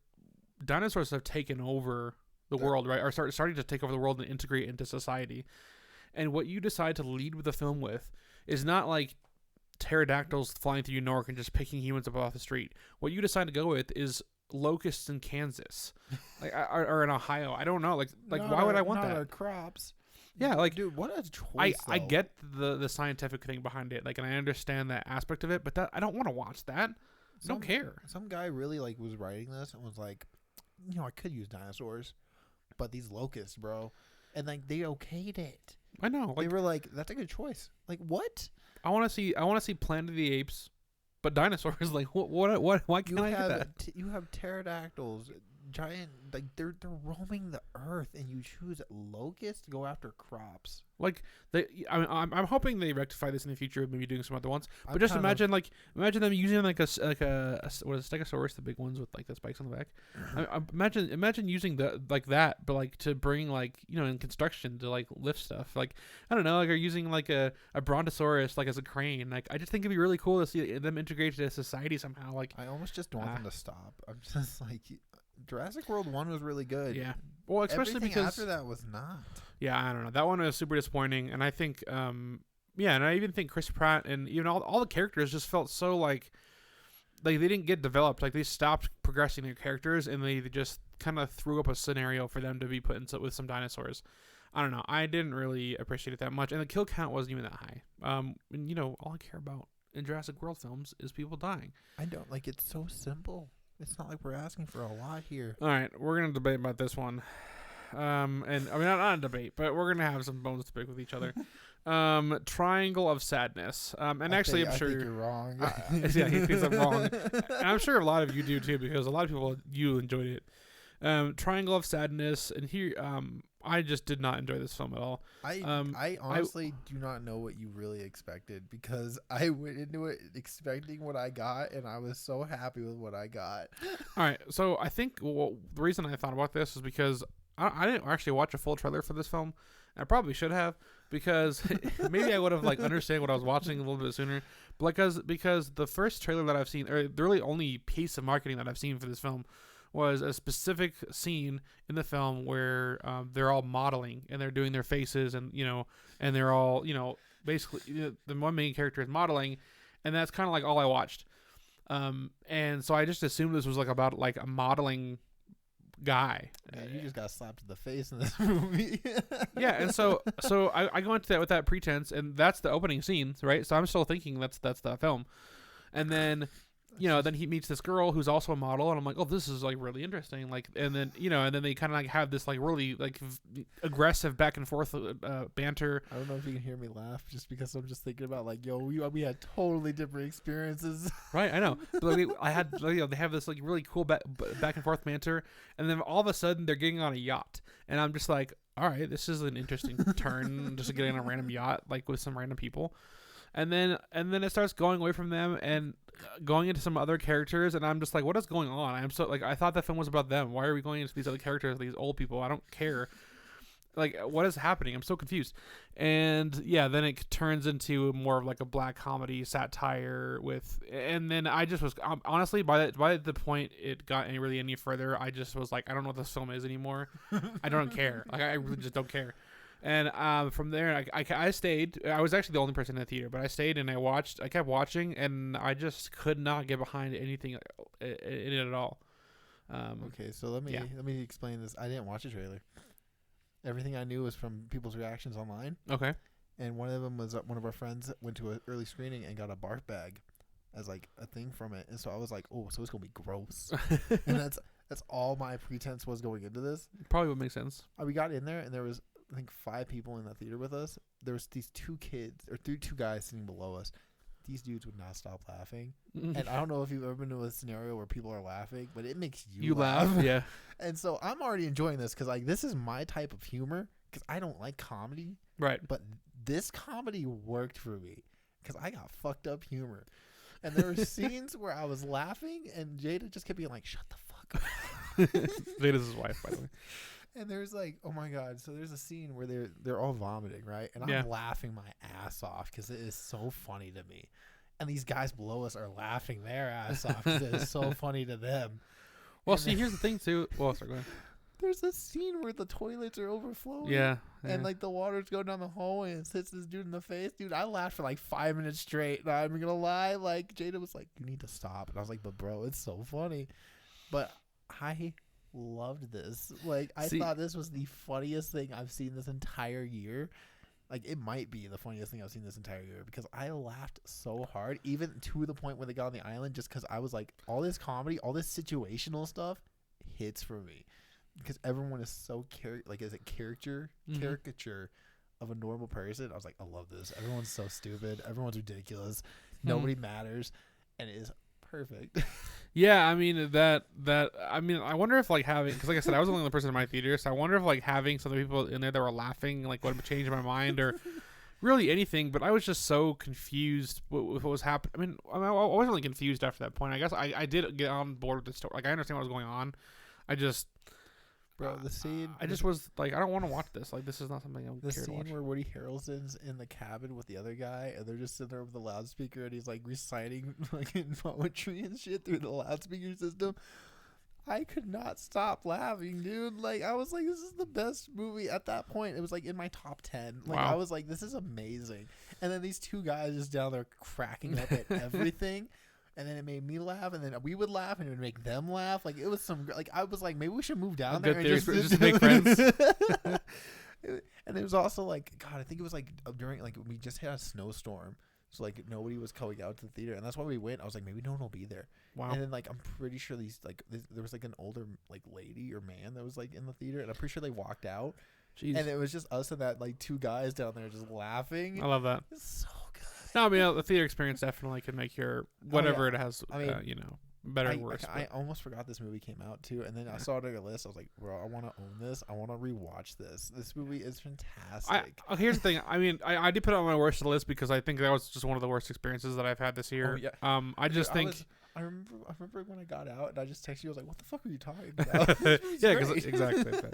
dinosaurs have taken over the world, right? Or starting to take over the world and integrate into society. And what you decide to lead with the film with is not like pterodactyls flying through New York and just picking humans up off the street. What you decide to go with is locusts in Kansas, like or in Ohio. I don't know. Like why would I want that? Our crops. Yeah, like, dude, what a choice. I get the scientific thing behind it, like, and I understand that aspect of it, but I don't want to watch that. I don't care. Some guy really like was writing this and was like, I could use dinosaurs, but these locusts, bro, and like they okayed it. I know. Like, they were like, that's a good choice. Like, what? I want to see Planet of the Apes, but dinosaurs. Like, what? Why can't I do that? You have pterodactyls, giant, like they're roaming the earth, and you choose locusts to go after crops. Like, I'm hoping they rectify this in the future, maybe doing some other ones. But just imagine them using like a what is Stegosaurus, the big ones with like the spikes on the back. Imagine using that, but like to bring like in construction to like lift stuff. Like, I don't know, like, or using like a brontosaurus like as a crane. Like, I just think it'd be really cool to see them integrated into society somehow. Like, I almost just want them to stop. I'm just like, Jurassic World 1 was really good. Yeah. Well, especially everything because after that was not. Yeah, I don't know. That one was super disappointing, and I think Yeah, and I even think Chris Pratt and even all the characters just felt so like they didn't get developed. Like they stopped progressing their characters and they just kind of threw up a scenario for them to be put into with some dinosaurs. I don't know. I didn't really appreciate it that much, and the kill count wasn't even that high. And you know, all I care about in Jurassic World films is people dying. I don't like it's so simple. It's not like we're asking for a lot here. All right, we're gonna debate about this one. And I mean not a debate, but we're gonna have some bones to pick with each other. Triangle of Sadness. And actually, I'm sure you're wrong. Yeah, he thinks I'm wrong. And I'm sure a lot of you do too, because a lot of people enjoyed it. Triangle of Sadness, and here, I just did not enjoy this film at all. I honestly do not know what you really expected, because I went into it expecting what I got, and I was so happy with what I got. All right, so I think the reason I thought about this is because I didn't actually watch a full trailer for this film. I probably should have, because maybe I would have like understand what I was watching a little bit sooner. But because the first trailer that I've seen, or the really only piece of marketing that I've seen for this film, was a specific scene in the film where they're all modeling and they're doing their faces, and and they're all basically the one main character is modeling, and that's kind of like all I watched. And so I just assumed this was like about like a modeling guy. Yeah, you just got slapped in the face in this movie. Yeah, and so I go into that with that pretense, and that's the opening scene, right? So I'm still thinking that's the film, and then then he meets this girl who's also a model, and I'm like, oh, this is like really interesting, like, and then they kind of like have this like really like aggressive back and forth banter. I don't know if you can hear me laugh, just because I'm just thinking about like, we had totally different experiences. Right, I know. But like, I had they have this like really cool back and forth banter, and then all of a sudden they're getting on a yacht, and I'm just like, all right, this is an interesting turn, just getting on a random yacht like with some random people. And then it starts going away from them and going into some other characters, and I'm just like, what is going on? I'm so like, I thought that film was about them. Why are we going into these other characters, these old people? I don't care. Like, what is happening? I'm so confused. And yeah, then it turns into more of like a black comedy satire and then I just was honestly by the point it got any further, I just was like, I don't know what this film is anymore. I don't care. Like, I really just don't care. And from there, I stayed. I was actually the only person in the theater, but I stayed and I kept watching, and I just could not get behind anything in it at all. Okay, so let me explain this. I didn't watch a trailer. Everything I knew was from people's reactions online. Okay. And one of them was one of our friends went to an early screening and got a barf bag as like a thing from it, and so I was like, oh, so it's gonna be gross. And that's all my pretense was going into this. Probably would make sense. We got in there, and there was, I think, 5 people in the theater with us. There was these 2 kids or 2 guys sitting below us. These dudes would not stop laughing. And I don't know if you've ever been to a scenario where people are laughing, but it makes you laugh. Yeah. And so I'm already enjoying this because like this is my type of humor, because I don't like comedy. Right. But this comedy worked for me because I got fucked up humor. And there were scenes where I was laughing and Jada just kept being like, shut the fuck up. Jada's his wife, by the way. And there's like, oh my god! So there's a scene where they're all vomiting, right? And I'm laughing my ass off because it is so funny to me. And these guys below us are laughing their ass off because it is so funny to them. Well, see, here's the thing too. Well, sorry, go ahead. There's a scene where the toilets are overflowing. Yeah. And like the water's going down the hallway and it hits this dude in the face. Dude, I laughed for like 5 minutes straight. Not even gonna lie. Like Jada was like, you need to stop. And I was like, but bro, it's so funny. But I loved this. Like, I thought this was the funniest thing I've seen this entire year. Like, it might be the funniest thing I've seen this entire year because I laughed so hard, even to the point when they got on the island, just because I was like, all this comedy, all this situational stuff hits for me because everyone is so caricature of a normal person. I was like, I love this. Everyone's so stupid. Everyone's ridiculous. Nobody matters, and it is perfect. Yeah, I mean I wonder if like having, because like I said, I was the only person in my theater, so I wonder if like having some people in there that were laughing like would change my mind or really anything. But I was just so confused with what was happening. I wasn't really confused after that point. I guess I did get on board with the story. Like, I understand what was going on. I just, bro, the scene. I just was like, I don't want to watch this. Like, this is not something I would care to watch. The scene where Woody Harrelson's in the cabin with the other guy, and they're just sitting there with the loudspeaker, and he's like reciting like in poetry and shit through the loudspeaker system. I could not stop laughing, dude. Like, I was like, this is the best movie at that point. It was like in my top 10. Like, wow. I was like, this is amazing. And then these two guys just down there cracking up at everything. And then it made me laugh, and then we would laugh, and it would make them laugh. Like, it was some, like, I was like, maybe we should move down there and just make friends. And it was also like, God, I think it was like during, like, we just had a snowstorm. So, like, nobody was coming out to the theater. And that's why we went. I was like, maybe no one will be there. Wow. And then, like, I'm pretty sure there was, like, an older, like, lady or man that was, like, in the theater. And I'm pretty sure they walked out. Jeez. And it was just us and that, like, two guys down there just laughing. I love that. It's so good. No, I mean, the theater experience definitely can make your, whatever it has, I mean, better or worse. I almost forgot this movie came out too, and then I saw it on your list. I was like, bro, I want to own this. I want to rewatch this. This movie is fantastic. Here's the thing. I mean, I did put it on my worst list because I think that was just one of the worst experiences that I've had this year. Oh, yeah. I remember when I got out and I just texted you. I was like, "What the fuck are you talking about?" Yeah, exactly.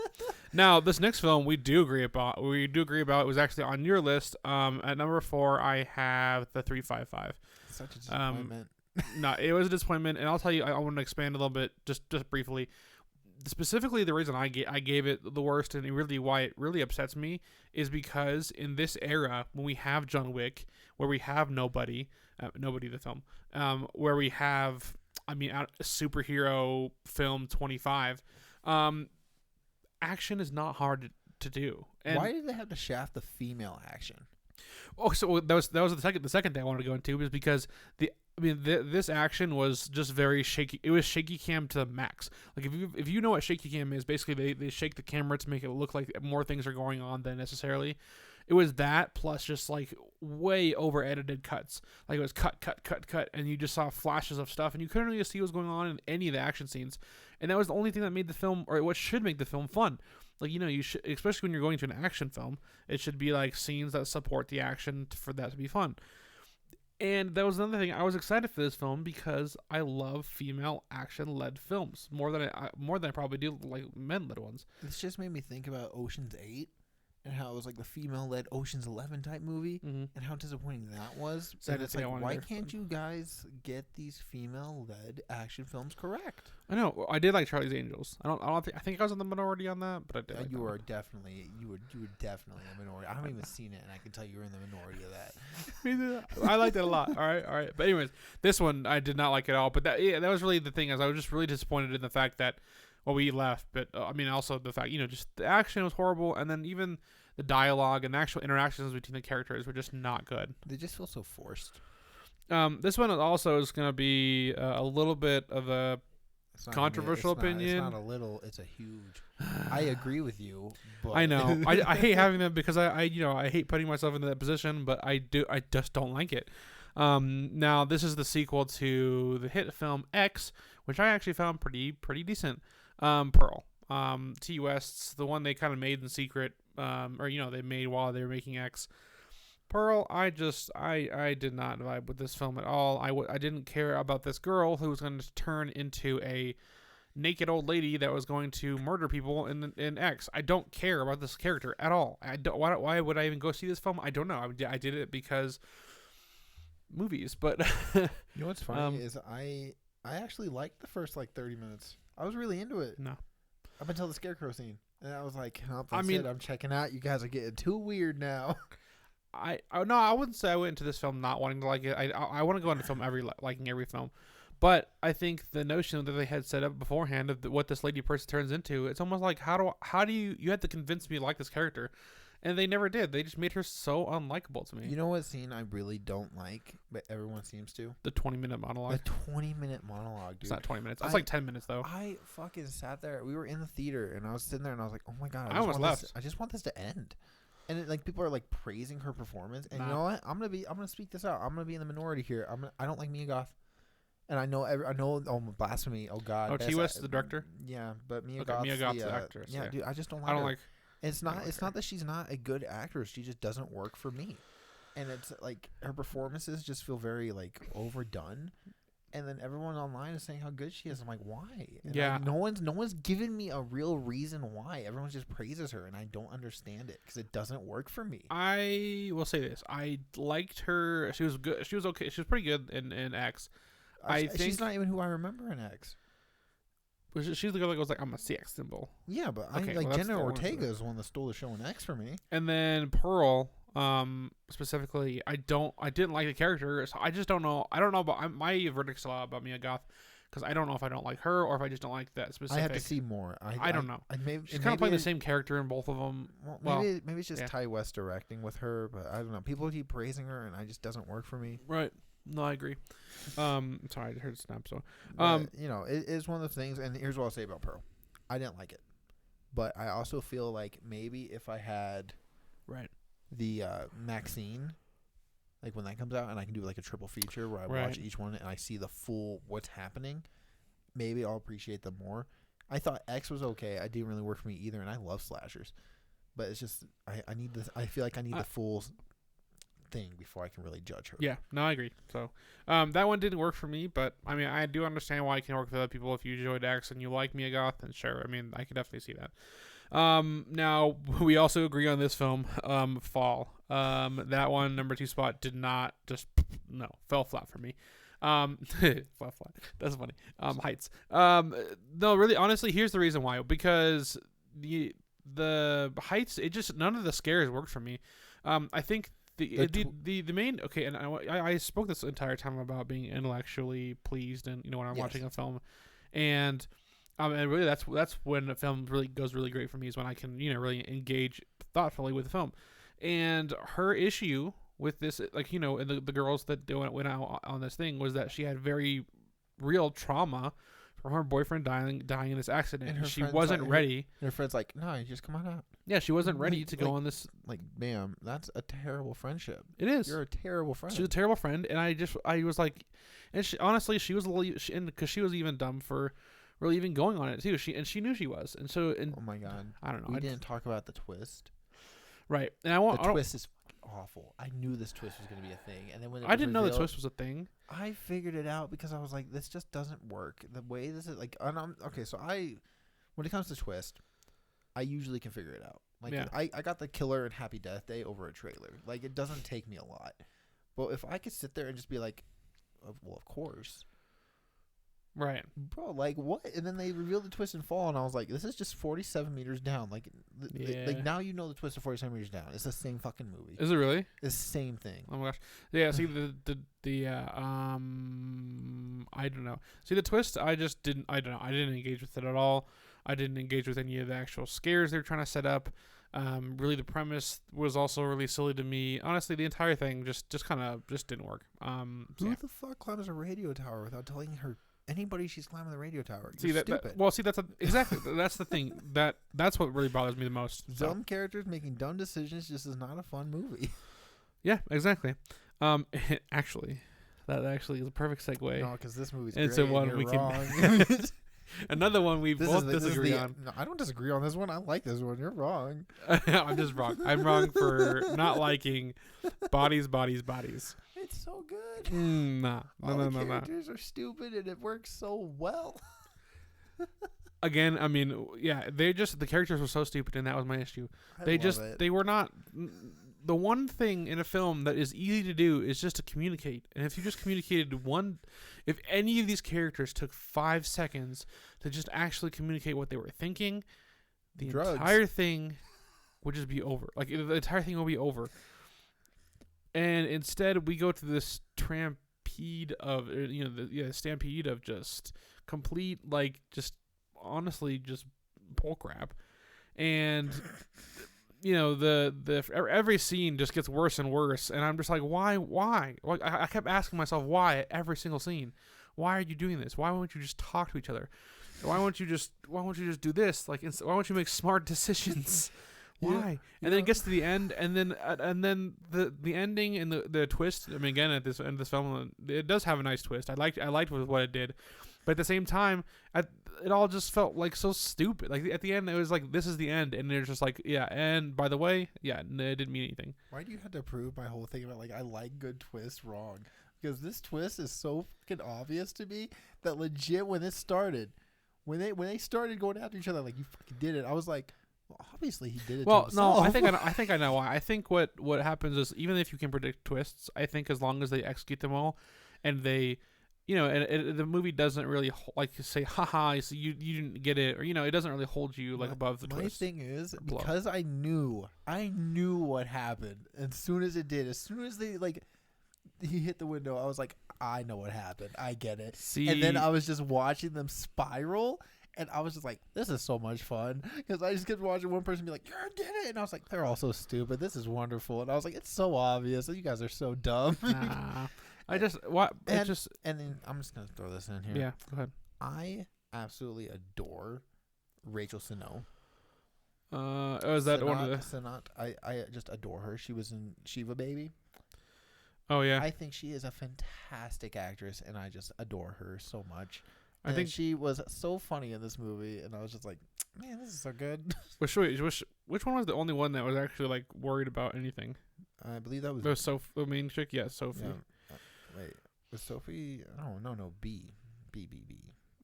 Now, this next film we do agree about. It was actually on your list. At number 4, I have the 355. Such a disappointment. No, it was a disappointment, and I'll tell you. I want to expand a little bit, just briefly. Specifically, the reason I gave it the worst, and really why it really upsets me, is because in this era, when we have John Wick, where we have Nobody the film, where we have, superhero film 25, action is not hard to do. And why did they have to shaft the female action? Oh, so that was the second thing I wanted to go into, was because this action was just very shaky. It was shaky cam to the max. Like, if you know what shaky cam is, basically they shake the camera to make it look like more things are going on than necessarily. It was that plus just like way over edited cuts. Like, it was cut, and you just saw flashes of stuff, and you couldn't really see what was going on in any of the action scenes. And that was the only thing that made the film, or what should make the film, fun. Like, you should, especially when you're going to an action film, it should be like scenes that support the action for that to be fun. And that was another thing. I was excited for this film because I love female action-led films more than I probably do like men-led ones. This just made me think about Ocean's 8 and how it was like the female-led Ocean's 11 type movie, and how disappointing that was. And it's like, why can't you guys get these female-led action films correct? I know. I did like Charlie's Angels. I think I was in the minority on that, but I did. You were definitely in the minority. I haven't even seen it, and I can tell you were in the minority of that. I liked it a lot. All right. But anyways, this one I did not like at all. But that was really the thing. Is I was just really disappointed in the fact that. Well, we left, but also the fact, just the action was horrible, and then even the dialogue and the actual interactions between the characters were just not good. They just feel so forced. This one also is going to be a little bit of a controversial opinion. It's not a little; it's a huge. I agree with you. But I know. I hate having them because I hate putting myself into that position, but I just don't like it. Now this is the sequel to the hit film X, which I actually found pretty decent. Pearl. T. West's, the one they kind of made in secret, they made while they were making X. Pearl, I did not vibe with this film at all. I didn't care about this girl who was going to turn into a naked old lady that was going to murder people in X. I don't care about this character at all. Why would I even go see this film? I don't know. I did it because movies, but you know what's funny is I actually liked the first 30 minutes. I was really into it. No. Up until the scarecrow scene. And I was like, I'm checking out. You guys are getting too weird now. I wouldn't say I went into this film not wanting to like it. I want to go into film liking every film. But I think the notion that they had set up beforehand of what this lady person turns into, it's almost like how do you have to convince me to like this character. And they never did. They just made her so unlikable to me. You know what scene I really don't like, but everyone seems to? The 20-minute monologue. The 20-minute monologue, dude. It's not 20 minutes. It's like 10 minutes, though. I fucking sat there. We were in the theater, and I was sitting there, and I was like, oh, my God. I almost left. I just want this to end. And people are, praising her performance. And you know what? I'm gonna speak this out. I'm going to be in the minority here. I don't like Mia Goth. And I know, blasphemy. Oh, God. Oh, T. West is the director? Yeah, but Mia Goth's the actress. Yeah, dude, I just don't like her. It's not that she's not a good actress. She just doesn't work for me. And it's her performances just feel very overdone. And then everyone online is saying how good she is. I'm like, why? And no one's given me a real reason why. Everyone just praises her, and I don't understand it because it doesn't work for me. I will say this: I liked her. She was good. She was okay. She was pretty good in X. I think she's not even who I remember in X. she's the girl that goes like, I'm a sex symbol. Yeah, but Jenna Ortega is the one that stole the show in X for me. And then Pearl, specifically, I didn't like the character. So I just don't know. I don't know about my verdict's a lot about Mia Goth, because I don't know if I don't like her or if I just don't like that specific. I have to see more. I don't know. She's kind of playing the same character in both of them. Well, maybe it's just Ty West directing with her, but I don't know. People keep praising her, and it just doesn't work for me. Right. No, I agree. Sorry, I heard a snap. So, it is one of the things. And here's what I'll say about Pearl: I didn't like it, but I also feel like maybe if I had the Maxine, like when that comes out, and I can do like a triple feature where I watch each one and I see the full what's happening, maybe I'll appreciate them more. I thought X was okay. I didn't really work for me either, and I love slashers, but it's just I need this. I feel like I need the full thing before I can really judge her. Yeah, no, I agree. So that one didn't work for me, but I mean, I do understand why it can work for other people. If you enjoyed X and you like Mia Goth, then sure. I mean, I can definitely see that. Now we also agree on this film, Fall. That one, number 2 spot, did not fell flat for me. Fell flat. That's funny. Heights. No, really, honestly, here's the reason why. Because the Heights, it just, none of the scares worked for me. I think the main, okay, and I spoke this entire time about being intellectually pleased, and when I'm watching a film, and really that's when a film really goes really great for me, is when I can really engage thoughtfully with the film. And her issue with this, and the girls that went out on this thing, was that she had very real trauma from her boyfriend dying in this accident, and she wasn't ready. And her friend's like, no, you just come on out. Yeah, she wasn't ready to go on this. Like, ma'am, that's a terrible friendship. It is. You're a terrible friend. She's a terrible friend, and I was like, and she was a little, because she was even dumb for really even going on it too. She knew she was, and so. Oh my God, I don't know. We didn't talk about the twist. Right, and the twist is awful. I knew this twist was going to be a thing, and then when I didn't know the twist was a thing. I figured it out because I was like, this just doesn't work. The way this is like, okay, so when it comes to twist, I usually can figure it out. Like, I got the Killer and Happy Death Day over a trailer. Like, it doesn't take me a lot. But if I could sit there and just be like, well, of course. Right. Bro, like, what? And then they revealed the twist in Fall, and I was like, this is just 47 meters down. Like, like now you know the twist of 47 meters down. It's the same fucking movie. Is it really? It's the same thing. Oh my gosh. Yeah, see, I don't know. See, the twist, I don't know. I didn't engage with it at all. I didn't engage with any of the actual scares they're trying to set up. Really, the premise was also really silly to me. Honestly, the entire thing just didn't work. Who the fuck climbs a radio tower without telling her anybody she's climbing the radio tower? That's the thing. That's what really bothers me the most. Dumb characters making dumb decisions just is not a fun movie. Yeah, exactly. Actually, that is a perfect segue. No, because this movie's it's great. It's one we wrong. Can. Another one we both disagree on. No, I don't disagree on this one. I like this one. You're wrong. I'm just wrong. I'm wrong for not liking Bodies. It's so good. No. The characters are stupid, and it works so well. Again, I mean, yeah, the characters were so stupid, and that was my issue. They were not. The one thing in a film that is easy to do is just to communicate. And if you just communicated if any of these characters took 5 seconds to just actually communicate what they were thinking, the entire thing would just be over. Like, the entire thing will be over. And instead, we go to this stampede of just complete, like, just honestly, just bullcrap. And every scene just gets worse and worse, and I'm just like, why? Like, I kept asking myself why at every single scene. Why are you doing this? Why won't you just talk to each other? Why won't you just do this? Like, why won't you make smart decisions? Why? And then it gets to the end, and then the ending and the twist. I mean, again, at this end of this film, it does have a nice twist. I liked what it did, but at the same time, it all just felt like so stupid. Like, at the end, it was like, this is the end, and they're just like, yeah. And by the way, yeah, it didn't mean anything. Why do you have to prove my whole thing about, like, I like good twists wrong? Because this twist is so fucking obvious to me that legit when it started, when they started going after each other, like, you fucking did it. I was like, well, obviously he did it. Well, to himself. No, I think I know why. I think what happens is, even if you can predict twists, I think as long as they execute them all, and they the movie doesn't really like say, haha, so you didn't get it, or it doesn't really hold you like above the twist. My thing is, because I knew what happened as soon as they like he hit the window, I was like, I know what happened, I get it. And then I was just watching them spiral, and I was just like, this is so much fun, because I just kept watching one person be like, you did it, and I was like, they're all so stupid, this is wonderful, and I was like, it's so obvious, you guys are so dumb. Nah. And then I'm just gonna throw this in here. Yeah, go ahead. I absolutely adore Rachel Sennott. Is that one of the Sennott? I just adore her. She was in Shiva Baby. Oh yeah. I think she is a fantastic actress, and I just adore her so much. I think she was so funny in this movie, and I was just like, man, this is so good. Which one was the only one that was actually like worried about anything? I believe that was the main chick. Yeah, Sophie. Yeah. Wait, was Sophie? Oh, no, B.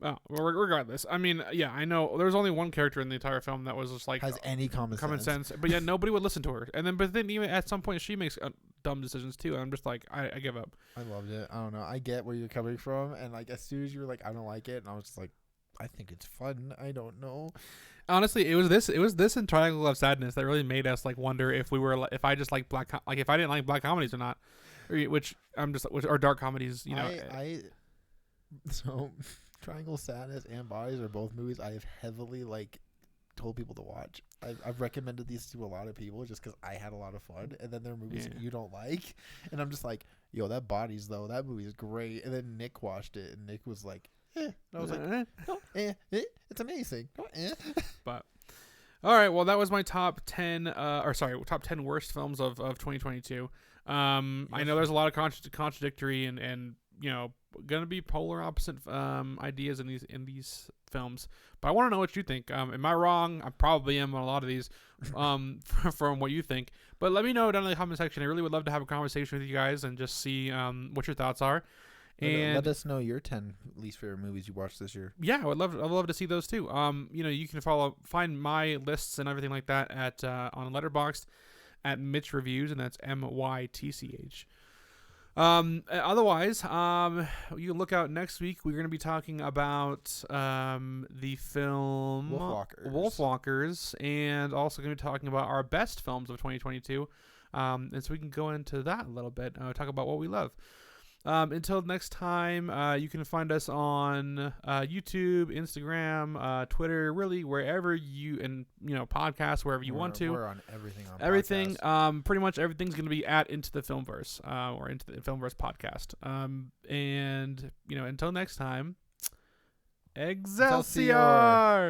Oh, well, regardless. I mean, yeah, I know there was only one character in the entire film that was just like has any common sense. But yeah, nobody would listen to her. But then even at some point she makes dumb decisions too. And I'm just like, I give up. I loved it. I don't know. I get where you're coming from, and like as soon as you were like, I don't like it, and I was just like, I think it's fun. I don't know. Honestly, it was this and Triangle of Sadness that really made us like wonder if I just like if I didn't like black comedies or not. Which are dark comedies, So Triangle Sadness and Bodies are both movies I have heavily like told people to watch. I've recommended these to a lot of people just because I had a lot of fun, and then there are movies you don't like, and I'm just like, yo, that Bodies though, that movie is great. And then Nick watched it, and Nick was like, and I was like, no, it's amazing. But all right, well, that was my top 10 worst films of 2022. I know there's a lot of contradictory and gonna be polar opposite ideas in these films, but I want to know what you think. Am I wrong? I probably am on a lot of these from what you think, but let me know down in the comment section. I really would love to have a conversation with you guys and just see what your thoughts are. And let us know your 10 least favorite movies you watched this year. Yeah, I'd love to see those too. You can find my lists and everything like that at on Letterboxd at Mitch Reviews, and that's MYTCH. Otherwise, you can look out next week. We're going to be talking about the film Wolfwalkers, and also going to be talking about our best films of 2022. And so we can go into that a little bit, talk about what we love. Until next time, you can find us on YouTube, Instagram, Twitter, really wherever podcasts, wherever you want to. We're on everything. Pretty much everything's going to be at Into the Filmverse, or Into the Filmverse podcast. And until next time, Excelsior!